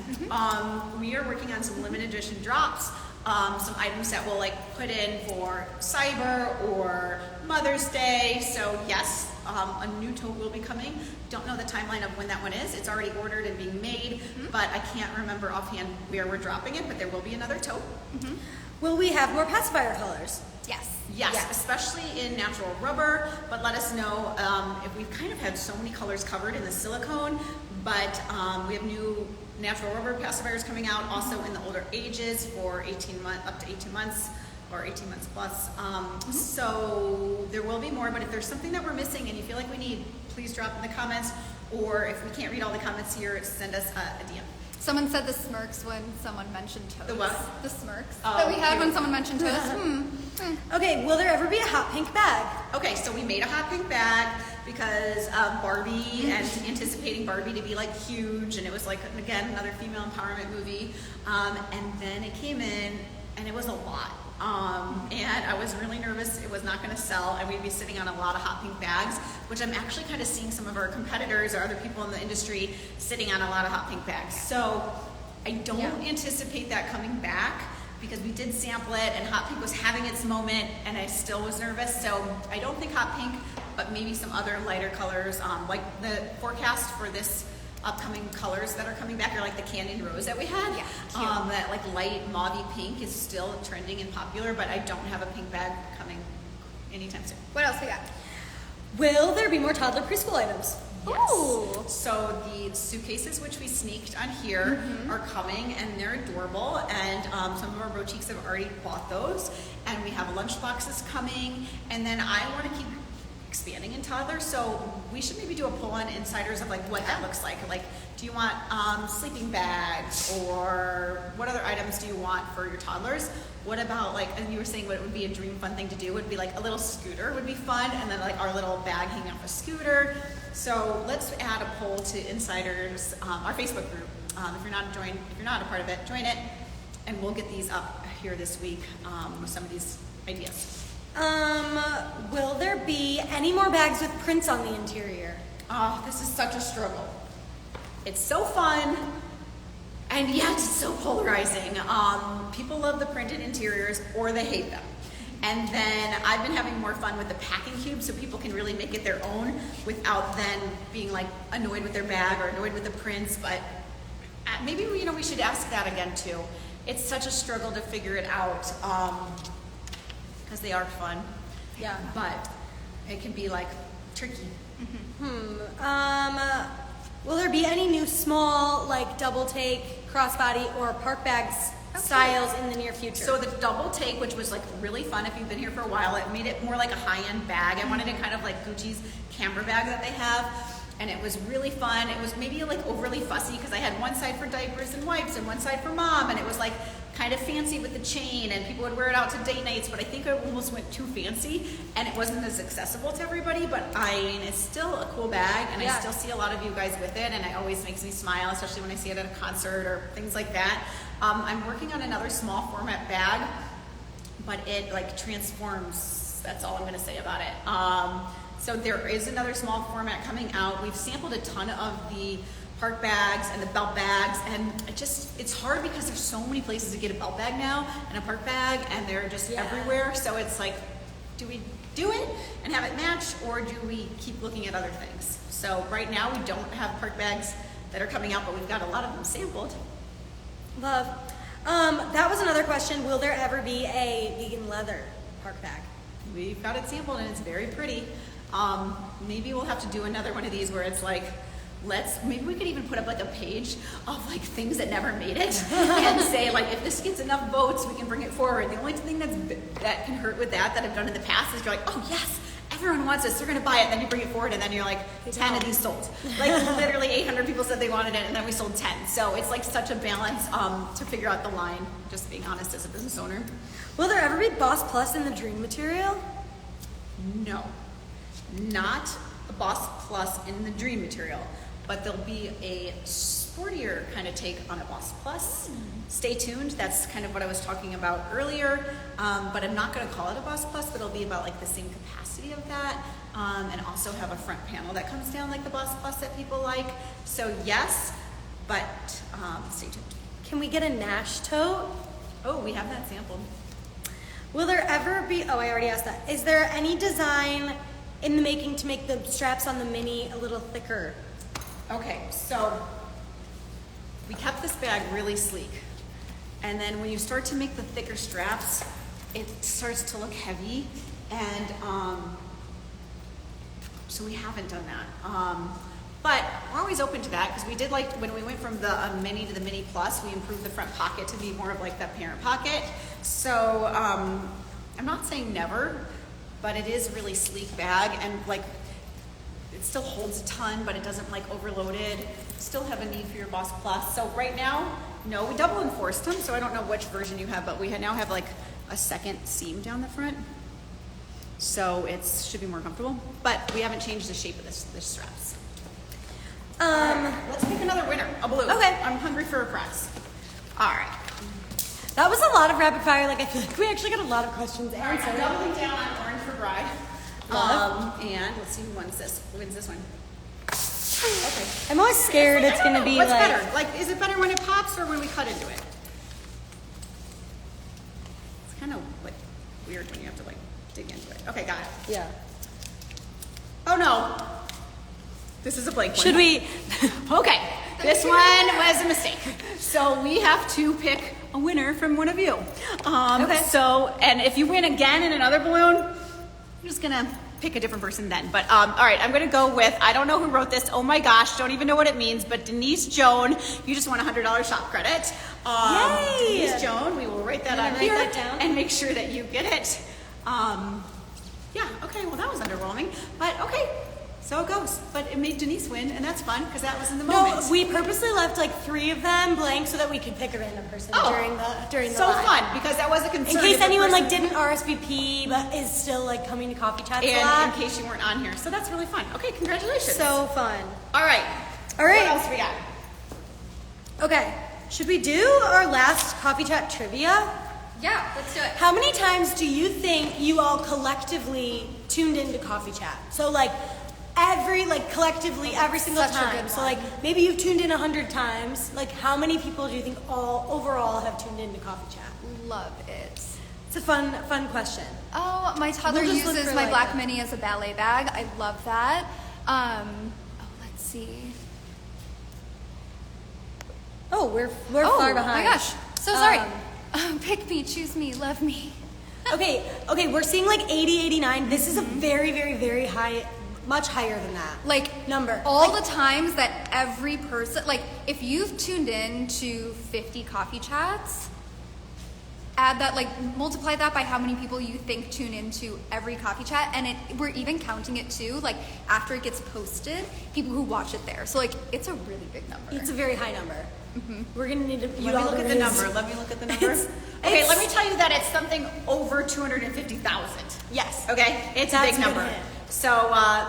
We are working on some limited edition drops, some items that we'll like put in for Cyber or Mother's Day. So yes, a new tote will be coming. Don't know the timeline of when that one is. It's already ordered and being made, but I can't remember offhand where we're dropping it, but there will be another tote. Will we have more pacifier colors? Yes. Yes, especially in natural rubber, but let us know if we've kind of had so many colors covered in the silicone, but we have new natural rubber pacifiers coming out also in the older ages for 18 months, up to 18 months or 18 months plus. So there will be more, but if there's something that we're missing and you feel like we need, please drop in the comments, or if we can't read all the comments here, send us a DM. Someone said the smirks when someone mentioned toast. The what? The smirks Oh, that we had cute. when someone mentioned toast. Okay, will there ever be a hot pink bag? Okay, so we made a hot pink bag because of Barbie and anticipating Barbie to be like huge, and it was like, again, another female empowerment movie. And then it came in and it was a lot. And I was really nervous it was not gonna sell, and we'd be sitting on a lot of hot pink bags, which I'm actually kind of seeing some of our competitors or other people in the industry sitting on a lot of hot pink bags. So I don't anticipate that coming back, because we did sample it and hot pink was having its moment and I still was nervous. So I don't think hot pink, but maybe some other lighter colors. Like the forecast for this upcoming colors that are coming back are like the candied rose that we had. Yeah, That like light mauvey pink is still trending and popular, but I don't have a pink bag coming anytime soon. What else we got? Will there be more toddler preschool items? Yes. Ooh. So the suitcases, which we sneaked on here, are coming, and they're adorable. And some of our boutiques have already bought those. And we have lunch boxes coming. And then I want to keep expanding in toddlers, so we should maybe do a poll on insiders of like what that looks like. Like, do you want sleeping bags, or what other items do you want for your toddlers? What about, like, and you were saying what would be a dream fun thing to do would be like a little scooter would be fun, and then like our little bag hanging off a scooter. So let's add a poll to insiders, our Facebook group. If you're not a part of it, join it, and we'll get these up here this week with some of these ideas. Will there be any more bags with prints on the interior? Oh, this is such a struggle. It's so fun, and yet it's so polarizing. People love the printed interiors, or they hate them. And then I've been having more fun with the packing cube, so people can really make it their own without then being like annoyed with their bag or annoyed with the prints. But maybe we should ask that again too. It's such a struggle to figure it out, because they are fun. Yeah. But it can be like tricky. Will there be any new small, like double take, crossbody, or park bags styles in the near future? So the double take, which was like really fun if you've been here for a while, it made it more like a high-end bag. I wanted it kind of like Gucci's camera bag that they have, and it was really fun. It was maybe like overly fussy because I had one side for diapers and wipes and one side for mom, and it was like kind of fancy with the chain, and people would wear it out to date nights, but I think it almost went too fancy and it wasn't as accessible to everybody. But I mean, it's still a cool bag, and I still see a lot of you guys with it, and it always makes me smile, especially when I see it at a concert or things like that. I'm working on another small format bag, but it like transforms That's all I'm going to say about it. So there is another small format coming out. We've sampled a ton of the park bags and the belt bags, and it's hard because there's so many places to get a belt bag now and a park bag, and they're just everywhere. So it's like, do we do it and have it match, or do we keep looking at other things? So right now we don't have park bags that are coming out, but we've got a lot of them sampled. Love. That was another question. Will there ever be a vegan leather park bag? We've got it sampled and it's very pretty. Maybe we'll have to do another one of these where it's like, maybe we could even put up like a page of like things that never made it and say like, if this gets enough votes, we can bring it forward. The only thing that can hurt with that I've done in the past is you're like, oh yes, everyone wants this, they're gonna buy it, then you bring it forward and then you're like, 10 of these sold. Like literally 800 people said they wanted it and then we sold 10. So it's like such a balance to figure out the line, just being honest as a business owner. Will there ever be Boss Plus in the dream material? No, not a Boss Plus in the dream material, but there'll be a sportier kind of take on a Boss Plus. Stay tuned. That's kind of what I was talking about earlier. But I'm not going to call it a Boss Plus, but it'll be about like the same capacity of that, and also have a front panel that comes down like the Boss Plus that people like. So yes, but stay tuned. Can we get a Nash tote? Oh, we have that sampled. Will there ever be, I already asked that. Is there any design in the making to make the straps on the Mini a little thicker? Okay, so we kept this bag really sleek. And then when you start to make the thicker straps, it starts to look heavy. And so we haven't done that. But we're always open to that because we did like, when we went from the Mini to the Mini Plus, we improved the front pocket to be more of like that parent pocket. So I'm not saying never, but it is a really sleek bag, and like it still holds a ton, but it doesn't like overload it. Still have a need for your Boss Plus. So right now, no, we double enforced them, so I don't know which version you have, but we now have like a second seam down the front. So it should be more comfortable, but we haven't changed the shape of the straps. Let's pick another winner, a blue. Okay. I'm hungry for a prize. All right. That was a lot of rapid fire. Like I feel like we actually got a lot of questions All right, I'm answered. doubling down on Orange for Bride. And let's see who wins this one. Okay. I'm always scared it's I don't gonna know. be What's like. better? Like, is it better when it pops or when we cut into it? It's kind of like weird when you have to like dig into it. Okay, got it. Yeah. Oh no. This is a blank one. Should we? Okay, this one was a mistake. So we have to pick a winner from one of you. Okay. So, and if you win again in another balloon, I'm just gonna pick a different person then. But all right, I'm gonna go with, I don't know who wrote this. Oh my gosh, don't even know what it means. But Denise Joan, you just won a $100 shop credit. Yay! Denise Joan, we will write that on Write here that down. and make sure that you get it. Yeah. Okay. Well, that was underwhelming, but okay. So it goes, but it made Denise win, and that's fun because that was in the moment. No, we purposely left like 3 of them blank so that we could pick a random person during the so live. fun because that was a concern. In case if a anyone like person- didn't RSVP but is still like coming to coffee chats a and lot. in case you weren't on here, so that's really fun. Okay, congratulations. So fun. all right, All right. What else we got? Okay, should we do our last coffee chat trivia? Yeah, let's do it. How many times do you think you all collectively tuned into coffee chat? So like collectively every single Such a time. good So one. like maybe you've tuned in 100 times. Like how many people do you think overall have tuned into coffee chat? Love it. It's a fun question. Oh, my toddler We'll just look uses for, my like, Black a- Mini as a ballet bag. I love that. Let's see. Oh, we're Oh far behind. my gosh, so sorry. Um, Pick me, choose me, love me. Okay, we're seeing like 80, 89. This is a very, very, very high, much higher than that. Like Number. all Like- the times that every person, like if you've tuned in to 50 coffee chats, add that, like multiply that by how many people you think tune into every coffee chat, and we're even counting it too, like after it gets posted, people who watch it there. So like it's a really big number. It's a very high number. We're gonna need to. Let me look at the number. Let me look at the number. Okay, let me tell you that it's something over 250,000. Yes. Okay, it's That's a big a good number. hit. So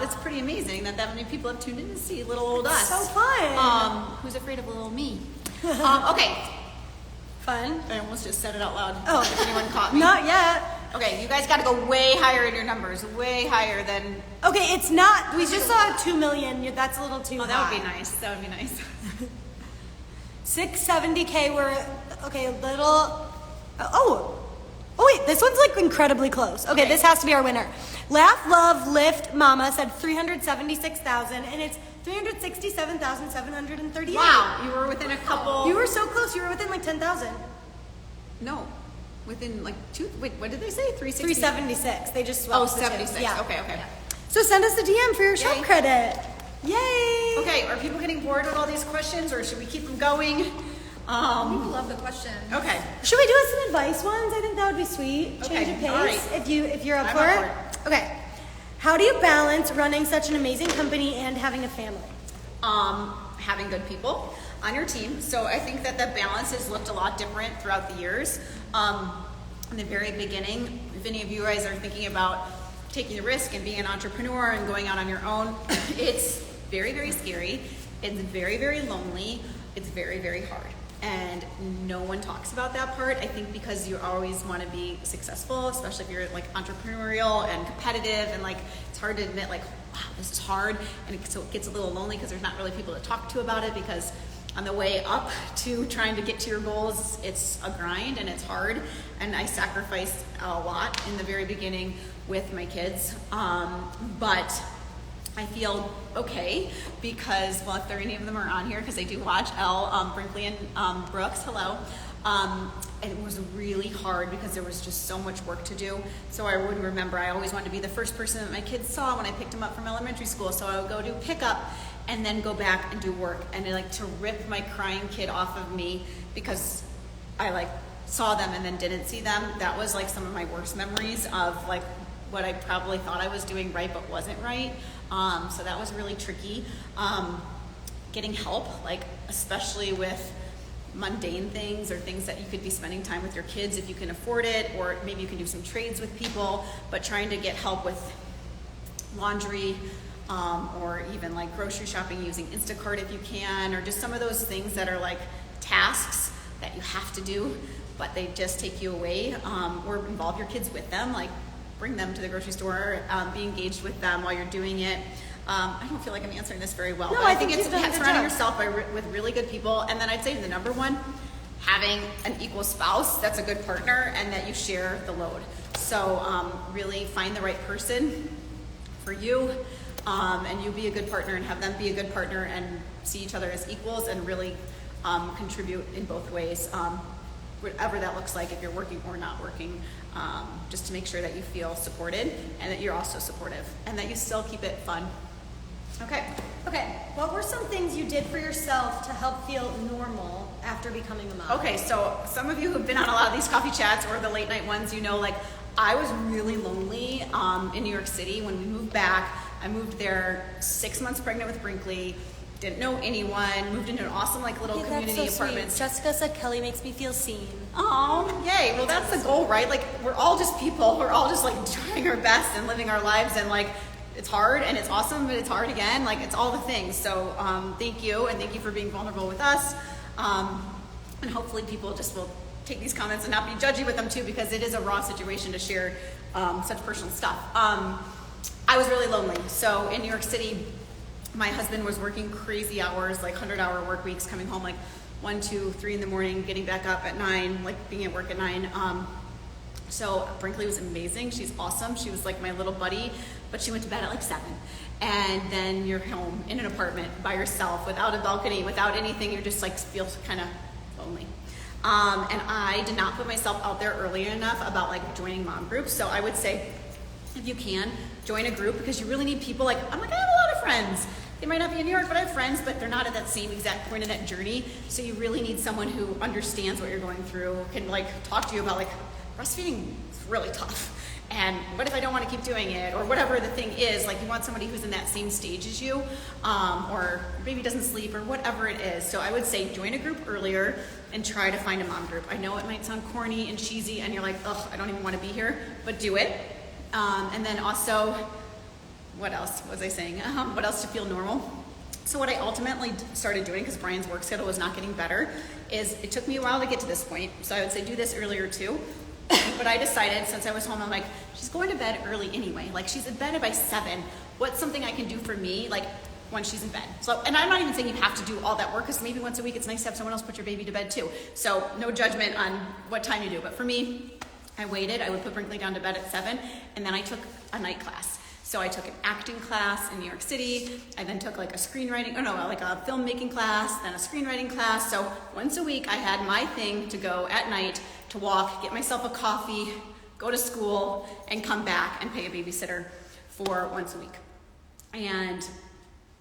that's pretty amazing that many people have tuned in to see little old us. So fun. Who's afraid of little me? Okay, Fun. I almost just said it out loud. Oh. If anyone caught me. Not yet. Okay, you guys got to go way higher in your numbers, way higher than. Okay, it's not. We just saw 2 million. That's a little too high. Oh, that would be nice. That would be nice. 670K were okay. A little. Oh wait, this one's like incredibly close. Okay, this has to be our winner. Laugh, Love, Lift, Mama said 376,000, and it's 367,738. Wow, you were within a couple. You were so close. You were within like 10,000. No, within like two. Wait, what did they say? 360. 376. They just swapped. Oh, the two. 76. Yeah. Okay. So send us a DM for your shop Yay. credit. Yay! Okay, are people getting bored with all these questions, or should we keep them going? I love the question. Okay. Should we do some advice ones? I think that would be sweet. Change Okay, of pace. all right. If you're up I'm for up it. for it. Okay. How do you balance running such an amazing company and having a family? Having good people on your team. So I think that the balance has looked a lot different throughout the years. In the very beginning, if any of you guys are thinking about taking the risk and being an entrepreneur and going out on your own, it's very, very scary. It's very, very lonely. It's very, very hard. And no one talks about that part. I think because you always want to be successful, especially if you're like entrepreneurial and competitive, and like it's hard to admit like, wow, this is hard. And so it gets a little lonely because there's not really people to talk to about it, because on the way up to trying to get to your goals, it's a grind and it's hard. And I sacrificed a lot in the very beginning with my kids. But I feel okay because, well, if there any of them are on here, because they do watch, Elle, Brinkley, and Brooks, hello. And it was really hard because there was just so much work to do. So I would remember I always wanted to be the first person that my kids saw when I picked them up from elementary school. So I would go do pickup and then go back and do work. And like to rip my crying kid off of me because I like saw them and then didn't see them. That was like some of my worst memories of like what I probably thought I was doing right but wasn't right. So that was really tricky. Getting help, like especially with mundane things or things that you could be spending time with your kids if you can afford it, or maybe you can do some trades with people, but trying to get help with laundry, or even like grocery shopping using Instacart if you can, or just some of those things that are like tasks that you have to do, but they just take you away, or involve your kids with them, like bring them to the grocery store, be engaged with them while you're doing it. I don't feel like I'm answering this very well, No, but I think you've it's done a good surrounding job. yourself with really good people. And then I'd say the number one, having an equal spouse that's a good partner and that you share the load. So really find the right person for you, and you be a good partner and have them be a good partner and see each other as equals and really contribute in both ways, whatever that looks like, if you're working or not working, just to make sure that you feel supported and that you're also supportive and that you still keep it fun. Okay. What were some things you did for yourself to help feel normal after becoming a mom? Okay, so some of you who've been on a lot of these coffee chats or the late night ones, you know, like I was really lonely in New York City when we moved back. I moved there 6 months pregnant with Brinkley, didn't know anyone, moved into an awesome like little Yeah, community that's so apartment. sweet. Jessica said Kelly makes me feel seen. Oh, yay. Well, that's the goal, right? Like, we're all just people. We're all just, like, trying our best and living our lives. And, like, it's hard and it's awesome, but it's hard again. Like, it's all the things. So, thank you. And thank you for being vulnerable with us. And hopefully people just will take these comments and not be judgy with them, too, because it is a raw situation to share such personal stuff. I was really lonely. So, in New York City, my husband was working crazy hours, like 100-hour work weeks, coming home, like, 1, 2, 3 in the morning, getting back up at 9, like being at work at 9. So Brinkley was amazing. She's awesome. She was like my little buddy, but she went to bed at like 7. And then you're home in an apartment by yourself, without a balcony, without anything. You're just like feel kind of lonely. And I did not put myself out there early enough about like joining mom groups. So I would say, if you can, join a group, because you really need people. Like, I'm like, I have a lot of friends. They might not be in New York, but I have friends, but they're not at that same exact point in that journey. So you really need someone who understands what you're going through, can like talk to you about like, breastfeeding is really tough. And what if I don't want to keep doing it? Or whatever the thing is, like you want somebody who's in that same stage as you, or your baby doesn't sleep, or whatever it is. So I would say join a group earlier and try to find a mom group. I know it might sound corny and cheesy and you're like, ugh, I don't even want to be here, but do it. And then also, what else was I saying? What else to feel normal? So what I ultimately started doing, because Brian's work schedule was not getting better, is it took me a while to get to this point. So I would say do this earlier too. But I decided, since I was home, I'm like, she's going to bed early anyway. Like, she's in bed by 7. What's something I can do for me, like, when she's in bed? So, and I'm not even saying you have to do all that work, because maybe once a week it's nice to have someone else put your baby to bed too. So, no judgment on what time you do. But for me, I waited. I would put Brinkley down to bed at 7, and then I took a night class. So I took an acting class in New York City. I then took like a filmmaking class, then a screenwriting class. So once a week I had my thing to go at night to walk, get myself a coffee, go to school, and come back and pay a babysitter for once a week. And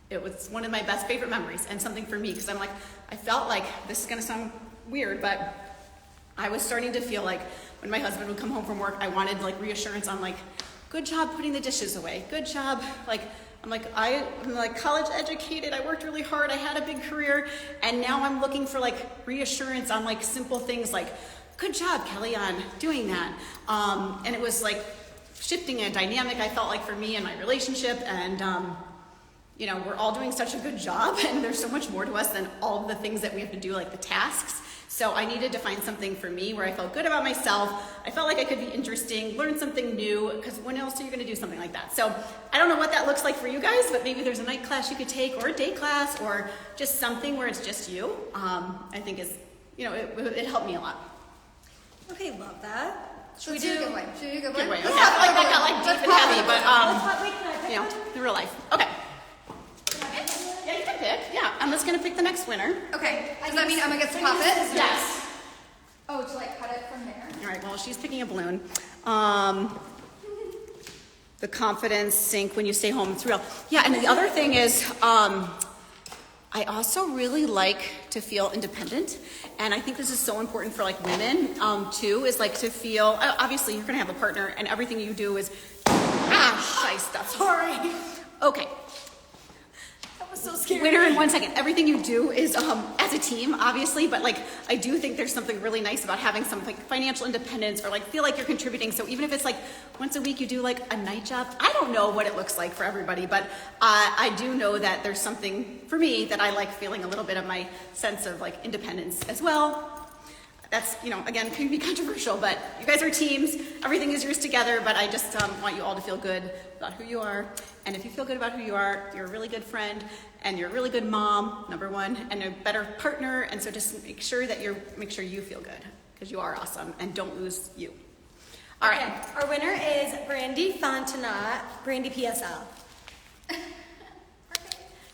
it was one of my best favorite memories, and something for me, because I'm like, I felt like, this is gonna sound weird, but I was starting to feel like when my husband would come home from work, I wanted like reassurance on like, good job putting the dishes away. Good job. Like, I'm like college educated. I worked really hard. I had a big career. And now I'm looking for like reassurance on like simple things like, good job, Kelly, on doing that. And it was like shifting a dynamic, I felt like, for me and my relationship. And, you know, we're all doing such a good job, and there's so much more to us than all of the things that we have to do, like the tasks. So I needed to find something for me where I felt good about myself. I felt like I could be interesting, learn something new, because when else are you gonna do something like that? So I don't know what that looks like for you guys, but maybe there's a night class you could take, or a day class, or just something where it's just you. I think is, you know, it helped me a lot. Okay, love that. Should we do a good one? Should we do a good one? Good way. Okay. I feel like that got like deep and heavy, but Wait, can I pick you know, one? in real life. Okay. Yeah, you can pick. Yeah, I'm just gonna pick the next winner. Okay. Does that mean Emma gets to pop it? Yes. Oh, to like cut it from there? All right, well, she's picking a balloon. The confidence sink when you stay home, it's real. Yeah, and the other thing is, I also really like to feel independent. And I think this is so important for like women, too, is like to feel, obviously you're gonna have a partner and everything you do is, shy stuff. Sorry. Okay. That was so scary. Winner in 1 second. Everything you do is as a team, obviously, but like I do think there's something really nice about having some like financial independence, or like feel like you're contributing. So even if it's like once a week you do like a night job, I don't know what it looks like for everybody, but I do know that there's something for me that I like, feeling a little bit of my sense of like independence as well. That's, you know, again, can be controversial, but you guys are teams. Everything is yours together, but I just want you all to feel good about who you are. And if you feel good about who you are, you're a really good friend, and you're a really good mom, number one, and a better partner. And so just make sure you feel good, because you are awesome, and don't lose you. All right. Okay, our winner is Brandy Fontenot, Brandy PSL.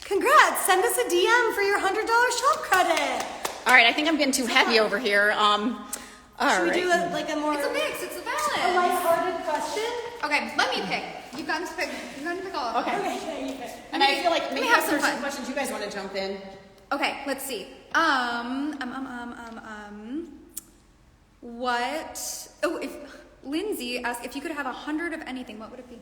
Congrats! Send us a DM for your $100 shop credit. All right, I think I'm getting too heavy over here. All Should we right. do like a more It's a mix. It's a a balance. lighthearted question? Okay, let me pick. You've gotten to pick. You've gotten to pick all of them. Okay. Okay, you pick. And I feel like maybe have have some some fun. questions you guys want to jump in. Okay, let's see. What? Oh, if Lindsay asked if you could have 100 of anything, what would it be?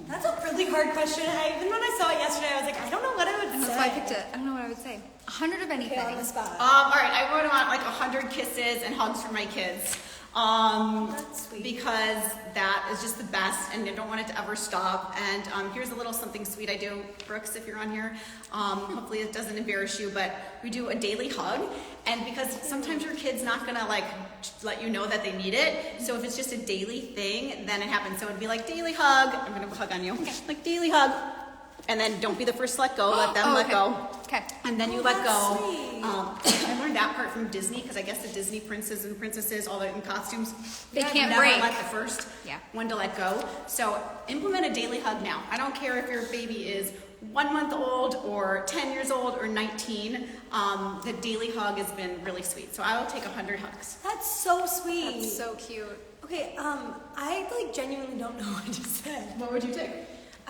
That's a really hard question. Even when I saw it yesterday, I was like, I don't know what I would And say. that's why I picked it. I don't know what I would say. 100 of anything. Okay, on the spot. All right, I would want like 100 kisses and hugs from my kids. That's sweet. Because that is just the best, and I don't want it to ever stop. And here's a little something sweet I do, Brooks, if you're on here. Hopefully it doesn't embarrass you, but we do a daily hug. And because sometimes your kid's not gonna like let you know that they need it, so if it's just a daily thing, then it happens. So it'd be like daily hug. I'm gonna hug on you. Like daily hug. And then don't be the first to let go. Let them let okay. go. Okay. And then you Oh, let that's go. sweet. I learned that part from Disney, because I guess the Disney princes and princesses, all in costumes, They can't never break. let the first Yeah. one to let go. So implement a daily hug now. I don't care if your baby is 1 month old or 10 years old or 19. The daily hug has been really sweet. So I will take 100 hugs. That's so sweet. That's so cute. Okay, I like genuinely don't know what to say. What would you take?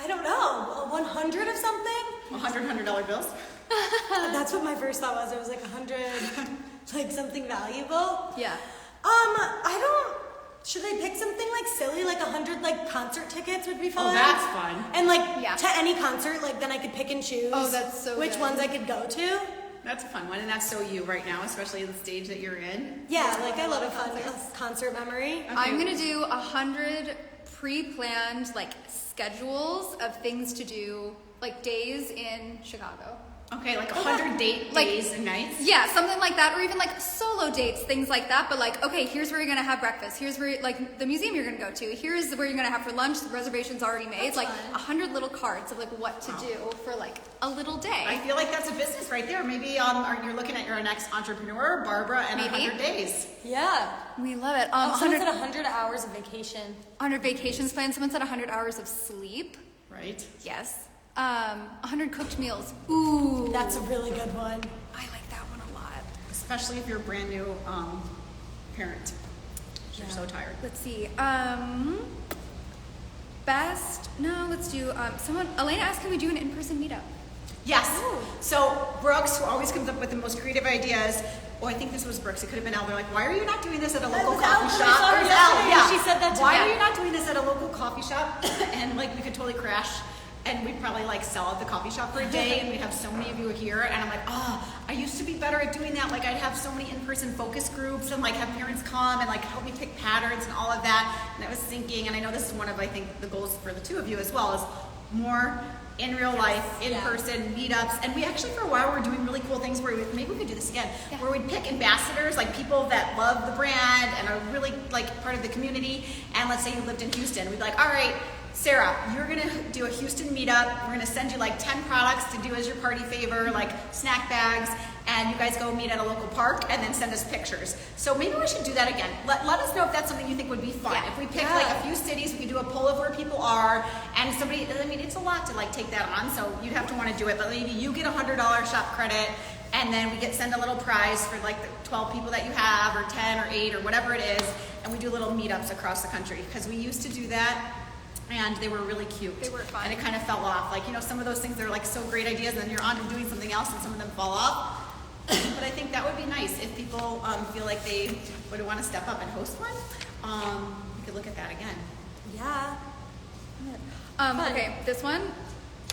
I don't know. 100 of something? $100 bills? That's what my first thought was. It was like 100, like something valuable. Yeah. I don't. Should I pick something like silly, like 100 like concert tickets would be fun? Oh, that's fun. And like Yeah. to any concert, like then I could pick and choose. Oh, that's so which good. ones I could go to. That's a fun one, and that's so you right now, especially the stage that you're in. Yeah, like I love a fun concert memory. I'm gonna do 100 pre-planned like schedules of things to do, like days in Chicago. Okay, like 100 days and nights. Yeah, something like that, or even like solo dates, things like that. But like, okay, here's where you're gonna have breakfast. Here's where like the museum you're gonna go to. Here's where you're gonna have for lunch. The reservation's already made. That's like fun. 100 little cards of like what to do for like a little day. I feel like that's a business right there. Maybe you're looking at your next entrepreneur, Barbara, and Maybe. 100 days. Yeah. We love it. Someone 100, said 100 hours of vacation. 100 vacations planned. Someone said 100 hours of sleep. Right. Yes. 100 cooked meals. Ooh, That's a really good one. I like that one a lot. Especially if you're a brand new parent. You're so tired. Let's see. Let's do Elena asked, can we do an in-person meetup? Yes. So Brooks, who always comes up with the most creative ideas. Oh, I think this was Brooks. It could have been Elle. They're like, why are you not doing this at a local was coffee Elle. shop? I Or saw her Elle, yesterday. She said that to Why me. are you not doing this at a local coffee shop? And like, we could totally crash. And we'd probably like sell out the coffee shop for a day, and we'd have so many of you here. And I'm like, I used to be better at doing that. Like, I'd have so many in-person focus groups and like have parents come and like help me pick patterns and all of that. And I was thinking, and I know this is one of, I think, the goals for the two of you as well, is more in real life, in-person meetups. And we actually, for a while, were doing really cool things where maybe we could do this again, where we'd pick ambassadors, like people that love the brand and are really like part of the community. And let's say you lived in Houston. We'd be like, all right, Sarah, you're gonna do a Houston meetup. We're gonna send you like 10 products to do as your party favor, like snack bags, and you guys go meet at a local park and then send us pictures. So maybe we should do that again. Let us know if that's something you think would be fun. Yeah. If we pick like a few cities, we could do a poll of where people are, and somebody, I mean, it's a lot to like take that on, so you'd have to want to do it, but maybe you get $100 shop credit, and then we send a little prize for like the 12 people that you have, or 10 or 8 or whatever it is, and we do little meetups across the country, because we used to do that. And they were really cute. They were fun. And it kind of fell off. Like, you know, some of those things, they're like so great ideas, and then you're on to doing something else, and some of them fall off. But I think that would be nice if people feel like they would want to step up and host one. We could look at that again. Yeah. Okay, this one,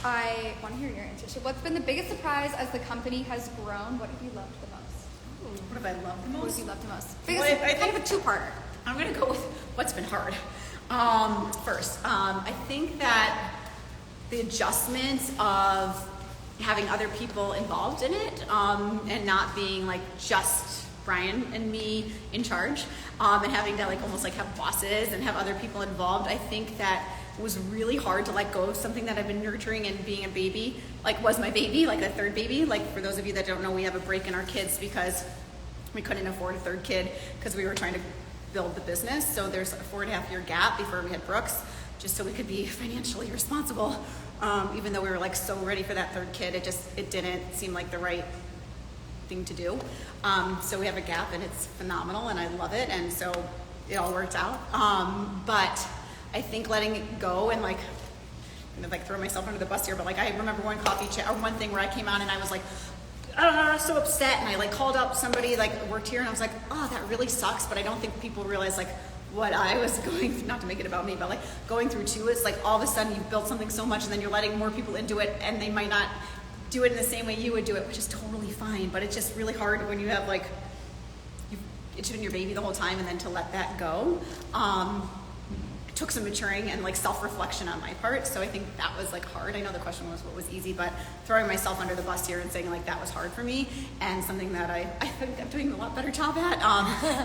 I want to hear your answer. So what's been the biggest surprise as the company has grown? What have you loved the most? What have I loved the What most? have you loved the most? Well, Biggest, I kind of a two-parter. I'm going to go with what's been hard. First, I think that the adjustment of having other people involved in it, and not being like just Brian and me in charge, and having to like almost like have bosses and have other people involved, I think that was really hard to let go of something that I've been nurturing, and being a baby, like was my baby, like the third baby. Like, for those of you that don't know, we have a break in our kids because we couldn't afford a third kid because we were trying to build the business. So there's a 4.5 year gap before we had Brooks, just so we could be financially responsible. Even though we were like so ready for that third kid, it didn't seem like the right thing to do. So we have a gap, and it's phenomenal, and I love it, and so it all worked out. But I think letting it go, and like kind of like throw myself under the bus here, but like I remember one one thing where I came on and I was like, so upset, and I like called up somebody like worked here, and I was like, oh, that really sucks, but I don't think people realize like what I was going, not to make it about me, but like going through too. It's like all of a sudden you've built something so much, and then you're letting more people into it, and they might not do it in the same way you would do it, which is totally fine, but it's just really hard when you have like, it's been your baby the whole time, and then to let that go. Took some maturing and like self-reflection on my part, so I think that was like hard. I know the question was what was easy, but throwing myself under the bus here and saying like that was hard for me, and something that I think I'm doing a lot better job at.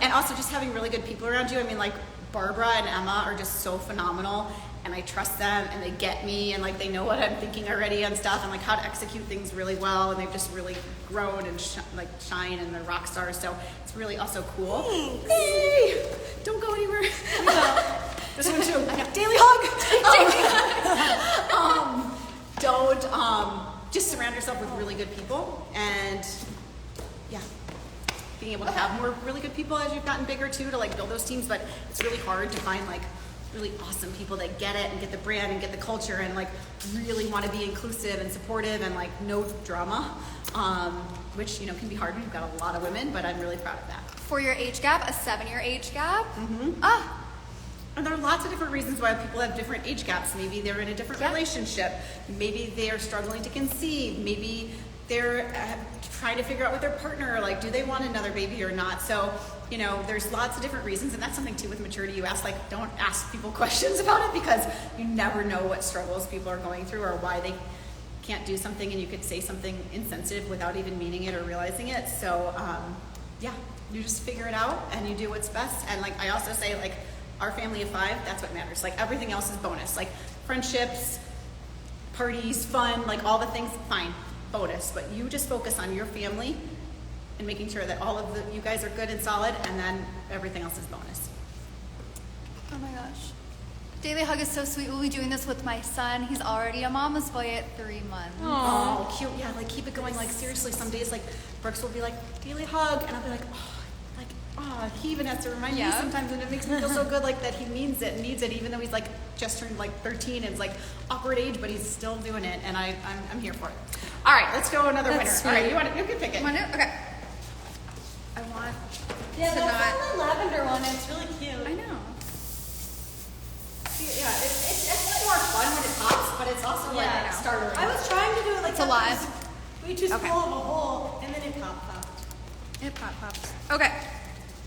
And also just having really good people around you. I mean, like Barbara and Emma are just so phenomenal, and I trust them, and they get me, and like they know what I'm thinking already on stuff, and like how to execute things really well, and they've just really grown and shine, and they're rock stars, so it's really also cool. Thanks. Hey, don't go anywhere. This one too. I have daily hug. Just surround yourself with really good people, and yeah, being able to have more really good people as you've gotten bigger too, to like build those teams. But it's really hard to find like really awesome people that get it and get the brand and get the culture, and like really want to be inclusive and supportive, and like no drama, which, you know, can be hard when you've got a lot of women, but I'm really proud of that. For your age gap, a 7-year age gap. And there are lots of different reasons why people have different age gaps. Maybe they're in a different relationship. Maybe they are struggling to conceive. Maybe they're trying to figure out with their partner, like, do they want another baby or not? So, you know, there's lots of different reasons, and that's something too with maturity. You ask, like, don't ask people questions about it, because you never know what struggles people are going through or why they can't do something and you could say something insensitive without even meaning it or realizing it. So yeah, you just figure it out and you do what's best. And like I also say, like our family of 5, that's what matters. Like everything else is bonus. Like friendships, parties, fun, like all the things, fine, bonus. But you just focus on your family and making sure that all of you guys are good and solid, and then everything else is bonus. Oh my gosh. Daily Hug is so sweet. We'll be doing this with my son. He's already a mama's boy at 3 months. Oh, cute. Yeah, like keep it going. Like seriously, some days like Brooks will be like, daily hug, and I'll be like, he even has to remind me sometimes, and it makes me feel so good, like that he means it and needs it, even though he's like just turned like 13 and it's like awkward age, but he's still doing it, and I'm here for it. All right, let's go another winner. Sweet. All right, you can pick it. Want to? Okay. I want. Yeah, to that's the lavender one. It's really cute. I know. Yeah, it's definitely more fun when it pops, but it's also like Yeah. starter. I was trying to do it like It's a lot. We just Okay. full of a hole, and then it popped. It popped. Okay.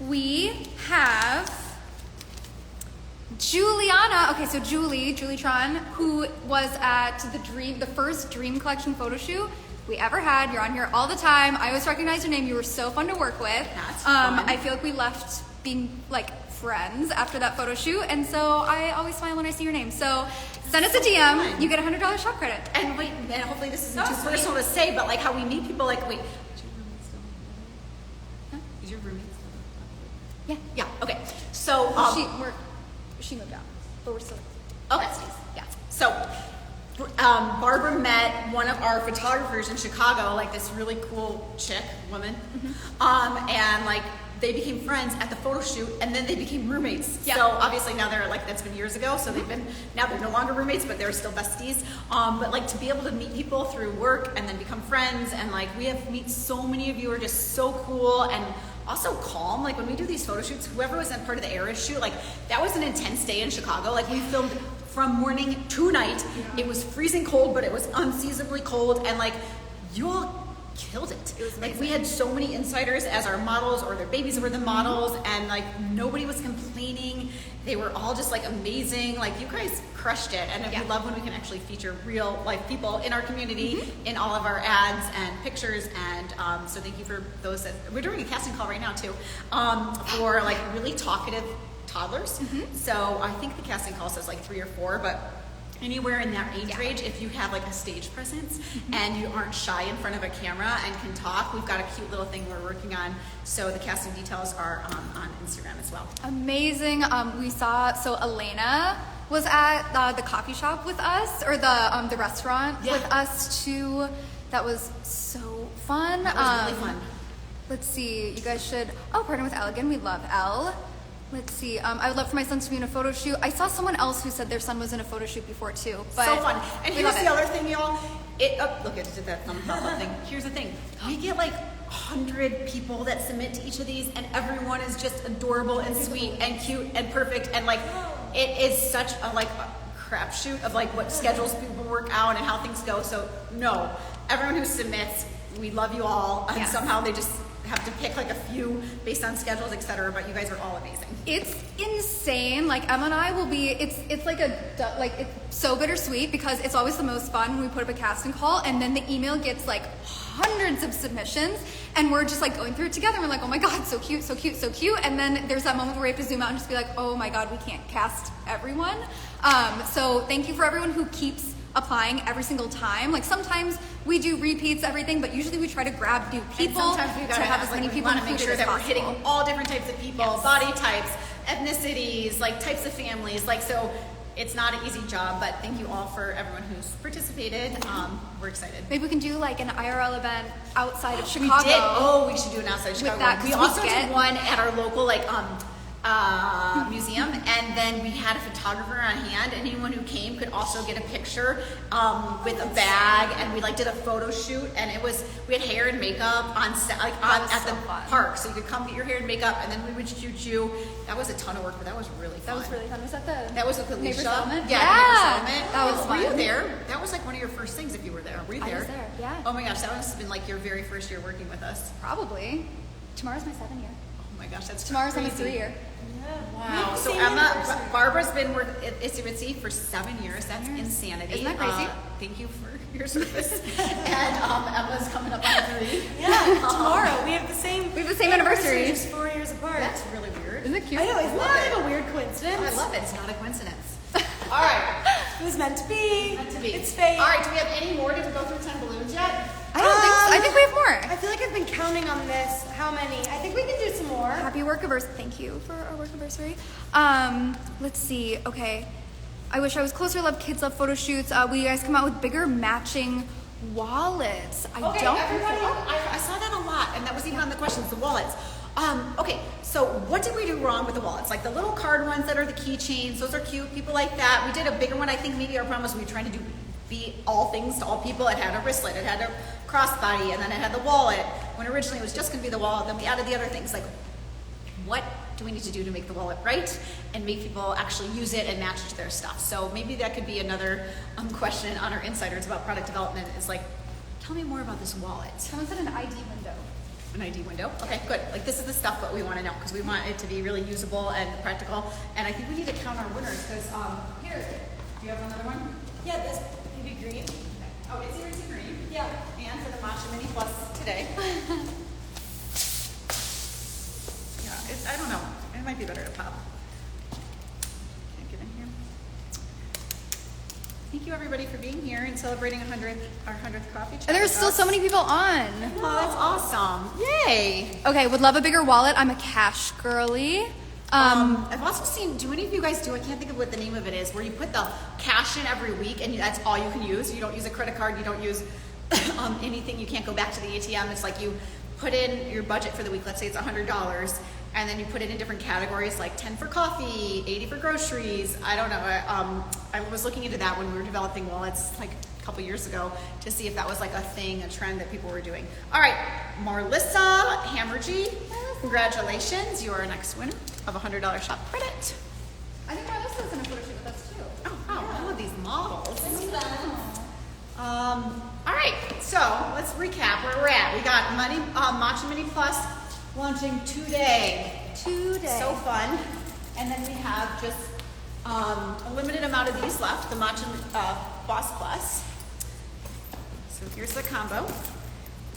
We have Juliana. Okay, so Julie Tron, who was at the first Dream Collection photo shoot we ever had. You're on here all the time. I always recognize your name. You were so fun to work with. That's fun. I feel like we left being like friends after that photo shoot, and so I always smile when I see your name. So send us a DM. fun. You get $100 shop credit. And wait, and hopefully this isn't Oh, too sweet. personal to say, but like how we meet people, like wait, is your roommate still? Yeah. Yeah. Okay. So She moved out, but we're still okay. besties. Yeah. So Barbara met one of our photographers in Chicago, like this really cool woman, and like they became friends at the photo shoot, and then they became roommates. Yeah. So obviously now they're like, that's been years ago, so now they're no longer roommates, but they're still besties. But like to be able to meet people through work and then become friends, and like meet so many of you are just so cool and also calm. Like when we do these photo shoots, whoever was in part of the Eras shoot, like that was an intense day in Chicago. Like we filmed from morning to night. It was freezing cold, but it was unseasonably cold, and like you all killed it. It was like we had so many insiders as our models, or their babies were the models, and like nobody was complaining. They were all just like amazing. Like you guys crushed it, and we love when we can actually feature real life people in our community in all of our ads and pictures. And so thank you for those that we're doing a casting call right now too, for like really talkative toddlers. So I think the casting call says like 3 or 4, but anywhere in that age range, if you have like a stage presence and you aren't shy in front of a camera and can talk, we've got a cute little thing we're working on. So the casting details are on Instagram as well. Amazing. We saw, so Elena was at the coffee shop with us, or the restaurant with us too. That was so fun. That was really fun. Let's see, you guys should, partner with Elle again. We love Elle. Let's see, I would love for my son to be in a photo shoot. I saw someone else who said their son was in a photo shoot before too. But So fun. And we here's love the it. other thing, y'all. Look at that thumb up thing. Here's the thing. We get like 100 people that submit to each of these, and everyone is just adorable and sweet and cute and perfect. And like, it is such a crapshoot of like what schedules people work out and how things go. So no, everyone who submits, we love you all. And somehow they just have to pick like a few based on schedules, etc. But you guys are all amazing. It's insane. Like Emma and I will be. It's like it's so bittersweet because it's always the most fun when we put up a casting call, and then the email gets like hundreds of submissions, and we're just like going through it together. And we're like, oh my god, so cute, so cute, so cute. And then there's that moment where we have to zoom out and just be like, oh my god, we can't cast everyone. So thank you for everyone who keeps applying every single time. Like sometimes we do repeats, everything, but usually we try to grab new people And sometimes we to have as many people want to make included sure as that we're possible. hitting all different types of people, body types, ethnicities, like types of families. Like so, it's not an easy job. But thank you all for everyone who's participated. We're excited. Maybe we can do like an IRL event outside of We Chicago. did. Oh, we should do an outside With Chicago. that, one. We 'cause we also get- did one at our local museum, and then we had a photographer on hand. Anyone who came could also get a picture with a bag, and we did a photo shoot, and we had hair and makeup on set, at so the fun. park, so you could come get your hair and makeup, and then we would shoot you. That was a ton of work, but that was really fun. That was really fun. Was that the That was with Neighbor Alicia. Settlement? Yeah, Yeah, Neighbor Settlement. that was Were you fun. there? That was one of your first things if you were there. Were you I there? was there, yeah. Oh my gosh, that must have been your very first year working with us. Probably. Tomorrow's my 7th year. Oh my my gosh, that's Tomorrow's crazy. Emma's 3 year. Wow. So Same Emma, anniversary. Barbara's been with Itsy Bitsy for 7 years. That's insanity. Isn't that crazy? Thank you for your service. And Emma's coming up on 3. Yeah, tomorrow. We have the same anniversary. just 4 years apart. That's really weird. Isn't it cute? I know, isn't that like a weird coincidence? I love it. It's not a coincidence. All right. It was meant to be. Meant to be. It's fate. All right. Do we have any more to go through 10 balloons yet? I don't think so. I think we have more. I feel like I've been counting on this. How many? I think we can do some more. Happy work anniversary. Thank you for our work anniversary. Let's see. Okay. I wish I was closer. Love kids. Love photo shoots. Will you guys come out with bigger matching wallets? I Okay, don't. everybody, I saw that a lot, and that was even on the questions, the wallets. Okay, so what did we do wrong with the wallets? Like the little card ones that are the keychains, those are cute, people like that. We did a bigger one, I think maybe our problem was we were trying to be all things to all people. It had a wristlet, it had a crossbody, and then it had the wallet, when originally it was just gonna be the wallet, then we added the other things. Like, what do we need to do to make the wallet right and make people actually use it and match it to their stuff? So maybe that could be another question on our insiders about product development, is like, tell me more about this wallet. Someone said an ID window. An ID window. Okay, good. Like this is the stuff that we want to know because we want it to be really usable and practical. And I think we need to count our winners because here, do you have another one? Yeah, this maybe green. Oh, it's Itsy Green. Yeah. And for the Matcha Mini Plus today. Yeah, it's, I don't know. It might be better to pop. Can't get in here. Thank you everybody for being here and celebrating our 100th coffee chat. And there's with still us. so many people on. Oh, that's awesome. Yay. Okay, would love a bigger wallet. I'm a cash girly. I've also seen, do any of you guys do, I can't think of what the name of it is, where you put the cash in every week and that's all you can use. You don't use a credit card, you don't use anything, you can't go back to the ATM. It's like you put in your budget for the week, let's say it's $100, and then you put it in different categories like 10 for coffee, 80 for groceries. I don't know. I was looking into that when we were developing wallets like a couple years ago to see if that was like a thing, a trend that people were doing. All right, Marlissa Hammergy, congratulations. You are our next winner of a $100 shop credit. I think Marlissa's in a photo shoot with us too. Oh, wow, all of these models. All right, so let's recap where we're at. We got Matcha Mini Plus launching today. So fun. And then we have just a limited amount of these left, the Matcha Boss Plus. So here's the combo.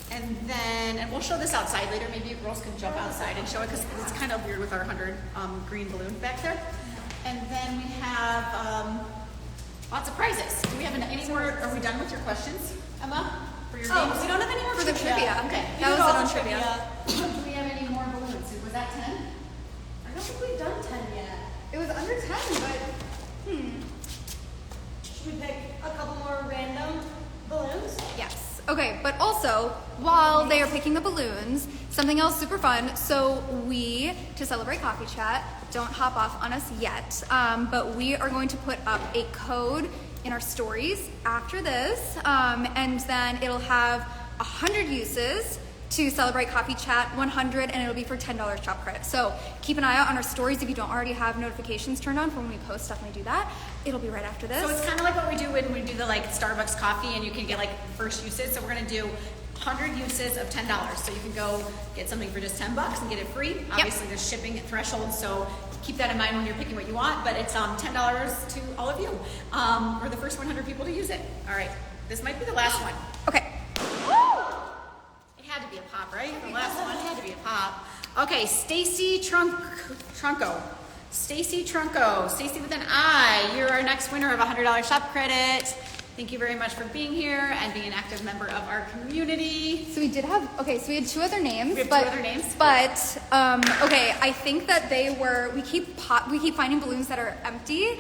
And then, and we'll show this outside later. Maybe you girls can jump outside and show it because it's kind of weird with our 100 green balloon back there. And then we have lots of prizes. Do we have any more? Are we done with your questions, Emma? For your games? We don't have any more For the trivia. Okay. That was all it on the trivia. Do we have any more balloons? Was that 10? I don't think we've done 10 yet. It was under 10, but Should we pick a couple more random balloons? yes. Okay, but also, while they are picking the balloons, something else super fun. So we, to celebrate Coffee Chat, don't hop off on us yet, but we are going to put up a code in our stories after this, and then it'll have 100 uses to celebrate Coffee Chat 100, and it'll be for $10 shop credit. So keep an eye out on our stories. If you don't already have notifications turned on for when we post, definitely do that. It'll be right after this. So it's kind of like what we do when we do the like Starbucks coffee and you can get like first uses. So we're going to do 100 uses of $10. So you can go get something for just $10 and get it free. Obviously there's shipping threshold, so keep that in mind when you're picking what you want, but it's $10 to all of you. We're the first 100 people to use it. All right, this might be the last one. Okay. It had to be a pop, right? The last one had to be a pop. Okay, Stacy Trunco. Stacy Trunco. Stacy with an I. You're our next winner of a $100 shop credit. Thank you very much for being here and being an active member of our community. So we did have, okay, so we had two other names. We have but, two other names. But, okay, I think that they were, we keep finding balloons that are empty.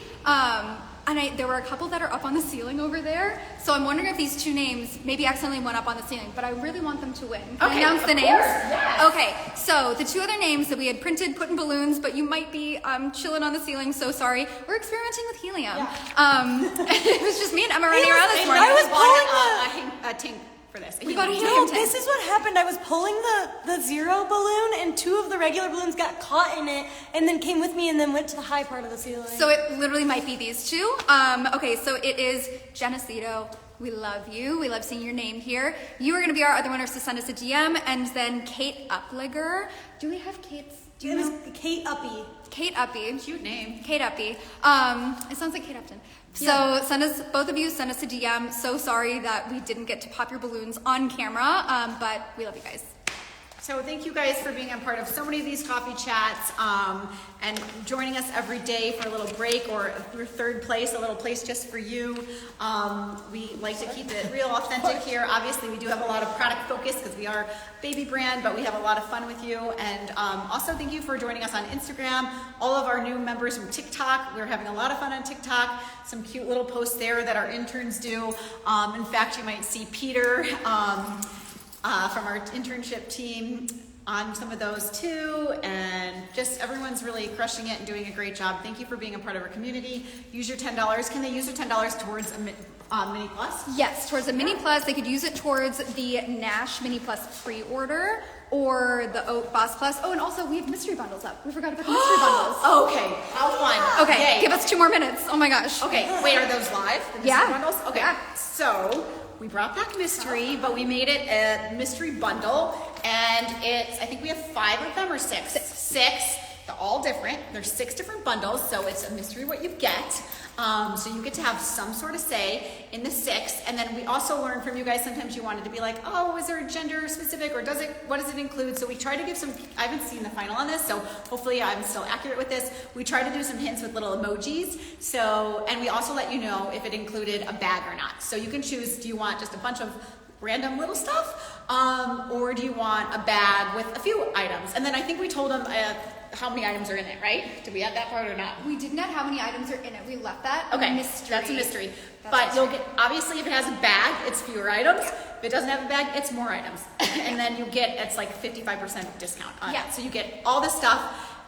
And there were a couple that are up on the ceiling over there. So I'm wondering if these two names maybe accidentally went up on the ceiling, but I really want them to win. Can I announce the names? Yes. Okay, so the two other names that we had printed, put in balloons, but you might be chilling on the ceiling, so sorry. We're experimenting with helium. It was just me and Emma running around this morning. I was pulling a tank for this. We got a No, helium tank. this is what happened. I was pulling the zero balloon, and two of the regular balloons got caught in it, and then came with me, and then went to the high part of the ceiling. So it literally might be these two. Okay, so it is Genesito, we love you. We love seeing your name here. You are going to be our other winners to send us a DM. And then Kate Upliger. Do we have Kate's? Do you It was know? Kate Uppy. Kate Uppy. Cute name. Kate Uppy. It sounds like Kate Upton. So send us, both of you, send us a DM. So sorry that we didn't get to pop your balloons on camera, but we love you guys. So thank you guys for being a part of so many of these coffee chats and joining us every day for a little break or your third place, a little place just for you. We like to keep it real authentic here. Obviously, we do have a lot of product focus because we are a baby brand, but we have a lot of fun with you. And also thank you for joining us on Instagram. All of our new members from TikTok, we're having a lot of fun on TikTok. Some cute little posts there that our interns do. In fact, you might see Peter from our internship team on some of those too, and just everyone's really crushing it and doing a great job. Thank you for being a part of our community. Use your $10. Can they use their $10 towards a Mini Plus? Yes, towards the Mini Plus. They could use it towards the Nash Mini Plus pre-order or the Oat Boss Plus. Oh, and also we have mystery bundles up. We forgot about the mystery bundles. Okay, how fun. Okay, Yay. give us 2 more minutes. Oh my gosh. Okay, wait, are those live? The mystery Yeah. bundles? Okay, Yeah. so we brought back mystery, but we made it a mystery bundle, and I think we have 5 of them or 6? 6. They're all different. There's 6 different bundles, so it's a mystery what you get. So you get to have some sort of say in the 6, and then we also learned from you guys. Sometimes you wanted to be like, oh, is there a gender specific, or what does it include? So we try to give some. I haven't seen the final on this, so hopefully I'm still accurate with this. We try to do some hints with little emojis. So, and we also let you know if it included a bag or not. So you can choose. Do you want just a bunch of random little stuff, or do you want a bag with a few items? And then I think we told them how many items are in it, right? Did we add that part or not? We didn't add how many items are in it. We left that Okay, mystery. that's a mystery. That's But a you'll mystery. get, obviously if it has a bag, it's fewer items. If it doesn't have a bag, it's more items. And then you get, it's like 55% discount on Yeah. it. So you get all this stuff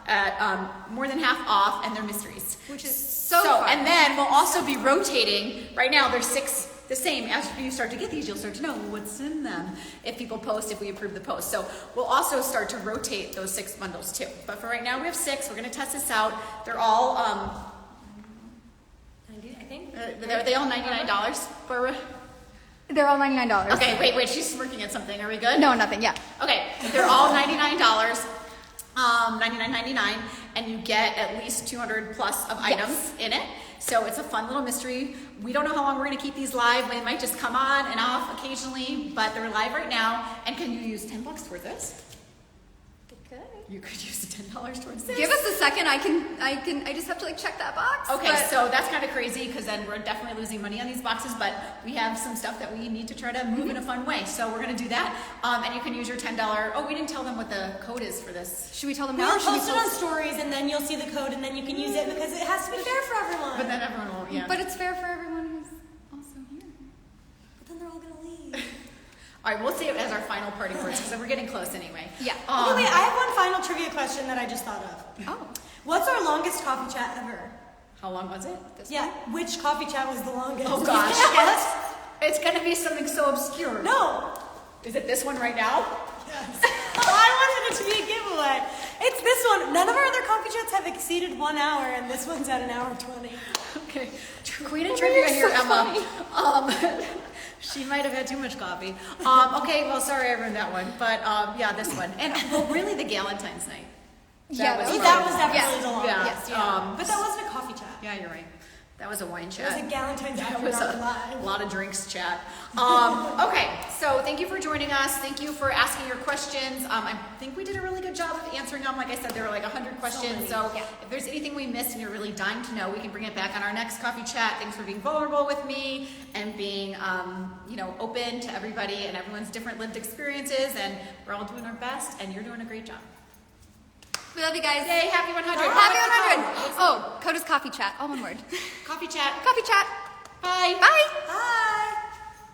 at more than half off, and they're mysteries. Which is so fun. And then we'll also be rotating. Right now there's 6 the same. As you start to get these, you'll start to know what's in them if people post, if we approve the post. So we'll also start to rotate those 6 bundles too. But for right now we have 6. We're gonna test this out. They're all 90, I think. are they all $99, Barbara? They're all $99. Okay, wait, she's working at something. Are we good? No, nothing. Yeah. Okay, they're all $99, $99.99, and you get at least 200 plus of items in it. So it's a fun little mystery. We don't know how long we're gonna keep these live. They might just come on and off occasionally, but they're live right now. And can you use $10 towards this? Good. You could use the $10 towards this. Give us a second. I just have to like check that box. Okay, but- so that's kind of crazy because then we're definitely losing money on these boxes, but we have some stuff that we need to try to move in a fun way. So we're gonna do that, and you can use your $10. Oh, we didn't tell them what the code is for this. Should we tell them We'll now? Or should we post it on post? stories, and then you'll see the code, and then you can use it because it has to be fair for everyone. But then everyone will, yeah. But it's fair for everyone who's also here. But then they're all gonna leave. All right, we'll save it as our final parting words because we're getting close anyway. Yeah. Okay, wait, I have one final trivia question that I just thought of. Oh. What's our longest coffee chat ever? How long was it? Yeah, which coffee chat was the longest? Oh gosh. Yes. It's gonna be something so obscure. No. Is it this one right now? Yes. I wanted it to be a giveaway. It's this one. None of our other coffee chats have exceeded 1 hour, and this one's at 1:20. Okay. Queen of trivia here, Emma. She might have had too much coffee. Okay, well, sorry I ruined that one, but yeah, this one. And well, really, the Galentine's night. Yeah, was That was probably- definitely the longest. Yes, yeah. But that wasn't a coffee chat. Yeah, you're right. That was a wine It chat. was a Galentine's That after was dark a live. lot of drinks chat. Okay, so thank you for joining us. Thank you for asking your questions. I think we did a really good job of answering them. Like I said, there were like 100 questions. So, if there's anything we missed and you're really dying to know, we can bring it back on our next coffee chat. Thanks for being vulnerable with me and being, open to everybody and everyone's different lived experiences. And we're all doing our best, and you're doing a great job. We love you guys. Yay! Happy 100. Happy 100. Oh, code is coffee chat. All one word. Coffee chat. Coffee chat. Bye. Bye. Bye.